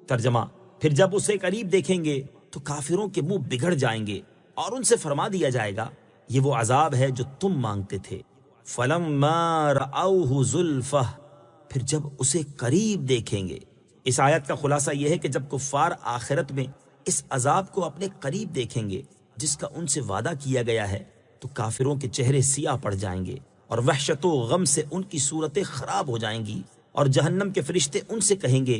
ترجمہ، پھر جب اسے قریب دیکھیں گے تو کافروں کے منہ بگڑ جائیں گے اور ان سے فرما دیا جائے گا یہ وہ عذاب ہے جو تم مانگتے تھے۔ فلما رأوه زلفہ، پھر جب اسے قریب دیکھیں گے۔ اس آیت کا خلاصہ یہ ہے کہ جب کفار آخرت میں اس عذاب کو اپنے قریب دیکھیں گے جس کا ان سے وعدہ کیا گیا ہے تو کافروں کے چہرے سیاہ پڑ جائیں گے اور وحشت و غم سے ان کی صورتیں خراب ہو جائیں گی، اور جہنم کے فرشتے ان سے کہیں گے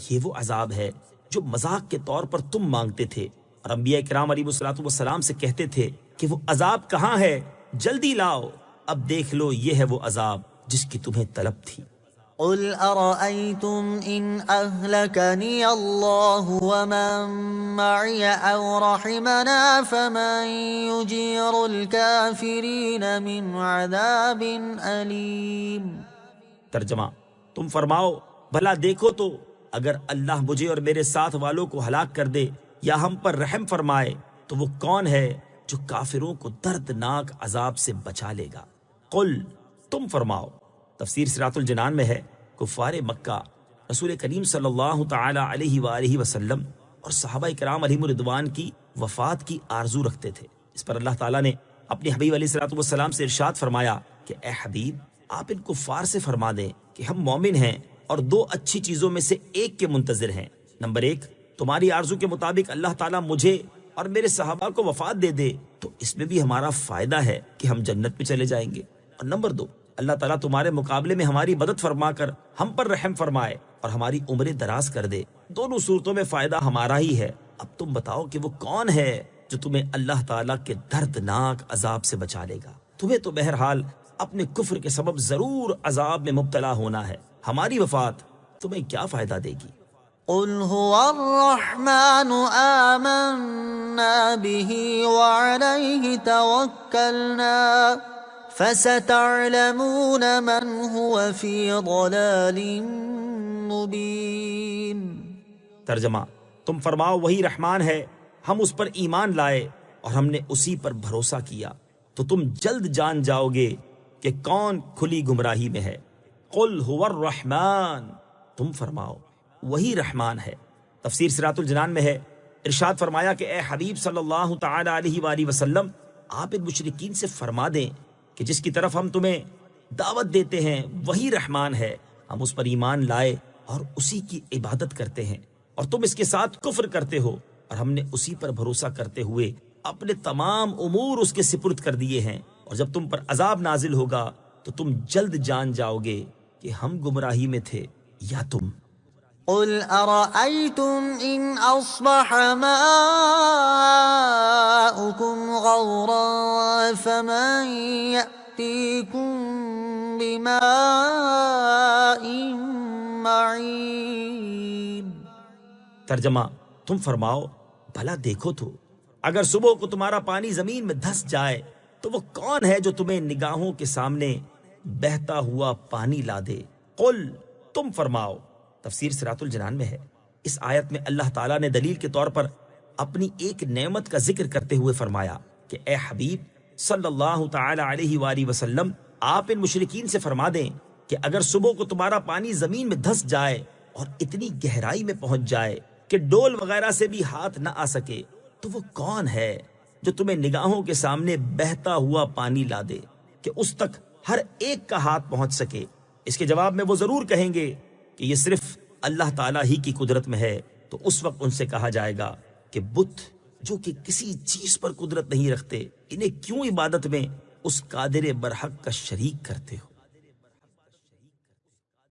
یہ وہ عذاب ہے جو مذاق کے طور پر تم مانگتے تھے، اور انبیاء کرام علیہ الصلوۃ والسلام سے کہتے تھے کہ وہ عذاب کہاں ہے، جلدی لاؤ، اب دیکھ لو یہ ہے وہ عذاب جس کی تمہیں طلب تھی۔ قل أرأيتم إن أهلكني الله ومن معي أو رحمنا فمن يجير الكافرين من عذاب أليم۔ ترجمہ، تم فرماؤ بھلا دیکھو تو اگر اللہ مجھے اور میرے ساتھ والوں کو ہلاک کر دے یا ہم پر رحم فرمائے تو وہ کون ہے جو کافروں کو دردناک عذاب سے بچا لے گا۔ قل، تم فرماؤ، تفسیر صراط الجنان میں ہے کفار مکہ رسول کریم صلی اللہ تعالی علیہ وآلہ وسلم اور صحابہ کرام علیہم رضوان کی وفات کی آرزو رکھتے تھے۔ اس پر اللہ تعالیٰ نے اپنے حبیب علیہ الصلوۃ والسلام سے ارشاد فرمایا کہ اے حبیب، آپ ان کفار سے فرما دیں کہ ہم مومن ہیں اور دو اچھی چیزوں میں سے ایک کے منتظر ہیں۔ نمبر ایک، تمہاری آرزو کے مطابق اللہ تعالیٰ مجھے اور میرے صحابہ کو وفات دے دے تو اس میں بھی ہمارا فائدہ ہے کہ ہم جنت میں چلے جائیں گے، اور نمبر دو، اللہ تعالیٰ تمہارے مقابلے میں ہماری مدد فرما کر ہم پر رحم فرمائے اور ہماری عمریں دراز کر دے۔ دونوں صورتوں میں فائدہ ہمارا ہی ہے۔ اب تم بتاؤ کہ وہ کون ہے جو تمہیں اللہ تعالیٰ کے دردناک عذاب سے بچا لے گا۔ تمہیں تو بہرحال اپنے کفر کے سبب ضرور عذاب میں مبتلا ہونا ہے، ہماری وفات تمہیں کیا فائدہ دے گی؟ قل هو الرحمن آمنا به وعليه توكلنا فستعلمون من هو في ضلال مبين۔ ترجمہ، تم فرماؤ وہی رحمان ہے، ہم اس پر ایمان لائے اور ہم نے اسی پر بھروسہ کیا تو تم جلد جان جاؤ گے کہ کون کھلی گمراہی میں ہے۔ قل هو الرحمن، تم فرماؤ وہی رحمان ہے۔ تفسیر صراط الجنان میں ہے ارشاد فرمایا کہ اے حبیب صلی اللہ تعالی علیہ وآلہ وسلم، آپ ان مشرکین سے فرما دیں کہ جس کی طرف ہم تمہیں دعوت دیتے ہیں وہی رحمان ہے، ہم اس پر ایمان لائے اور اسی کی عبادت کرتے ہیں، اور تم اس کے ساتھ کفر کرتے ہو، اور ہم نے اسی پر بھروسہ کرتے ہوئے اپنے تمام امور اس کے سپرد کر دیے ہیں، اور جب تم پر عذاب نازل ہوگا تو تم جلد جان جاؤ گے کہ ہم گمراہی میں تھے یا تم۔ قل أرأيتم إن أصبح ماؤكم غورا فمن يأتيكم بماء معين۔ ترجمہ، تم فرماؤ بھلا دیکھو تو اگر صبح کو تمہارا پانی زمین میں دھس جائے تو وہ کون ہے جو تمہیں نگاہوں کے سامنے بہتا ہوا پانی لا دے۔ قل، تم فرماؤ۔ تفسیر صراط الجنان میں ہے، اس آیت میں اللہ تعالیٰ نے دلیل کے طور پر اپنی ایک نعمت کا ذکر کرتے ہوئے فرمایا کہ اے حبیب صلی اللہ تعالی علیہ وآلہ وسلم، آپ ان مشرکین سے فرما دیں کہ اگر صبح کو تمہارا پانی زمین میں دھس جائے اور اتنی گہرائی میں پہنچ جائے کہ ڈول وغیرہ سے بھی ہاتھ نہ آ سکے تو وہ کون ہے جو تمہیں نگاہوں کے سامنے بہتا ہوا پانی لا دے کہ اس تک ہر ایک کا ہاتھ پہنچ سکے۔ اس کے جواب میں وہ ضرور کہیں گے کہ یہ صرف اللہ تعالیٰ ہی کی قدرت میں ہے، تو اس وقت ان سے کہا جائے گا کہ بت جو کہ کسی چیز پر قدرت نہیں رکھتے، انہیں کیوں عبادت میں اس قادر برحق کا شریک کرتے ہو؟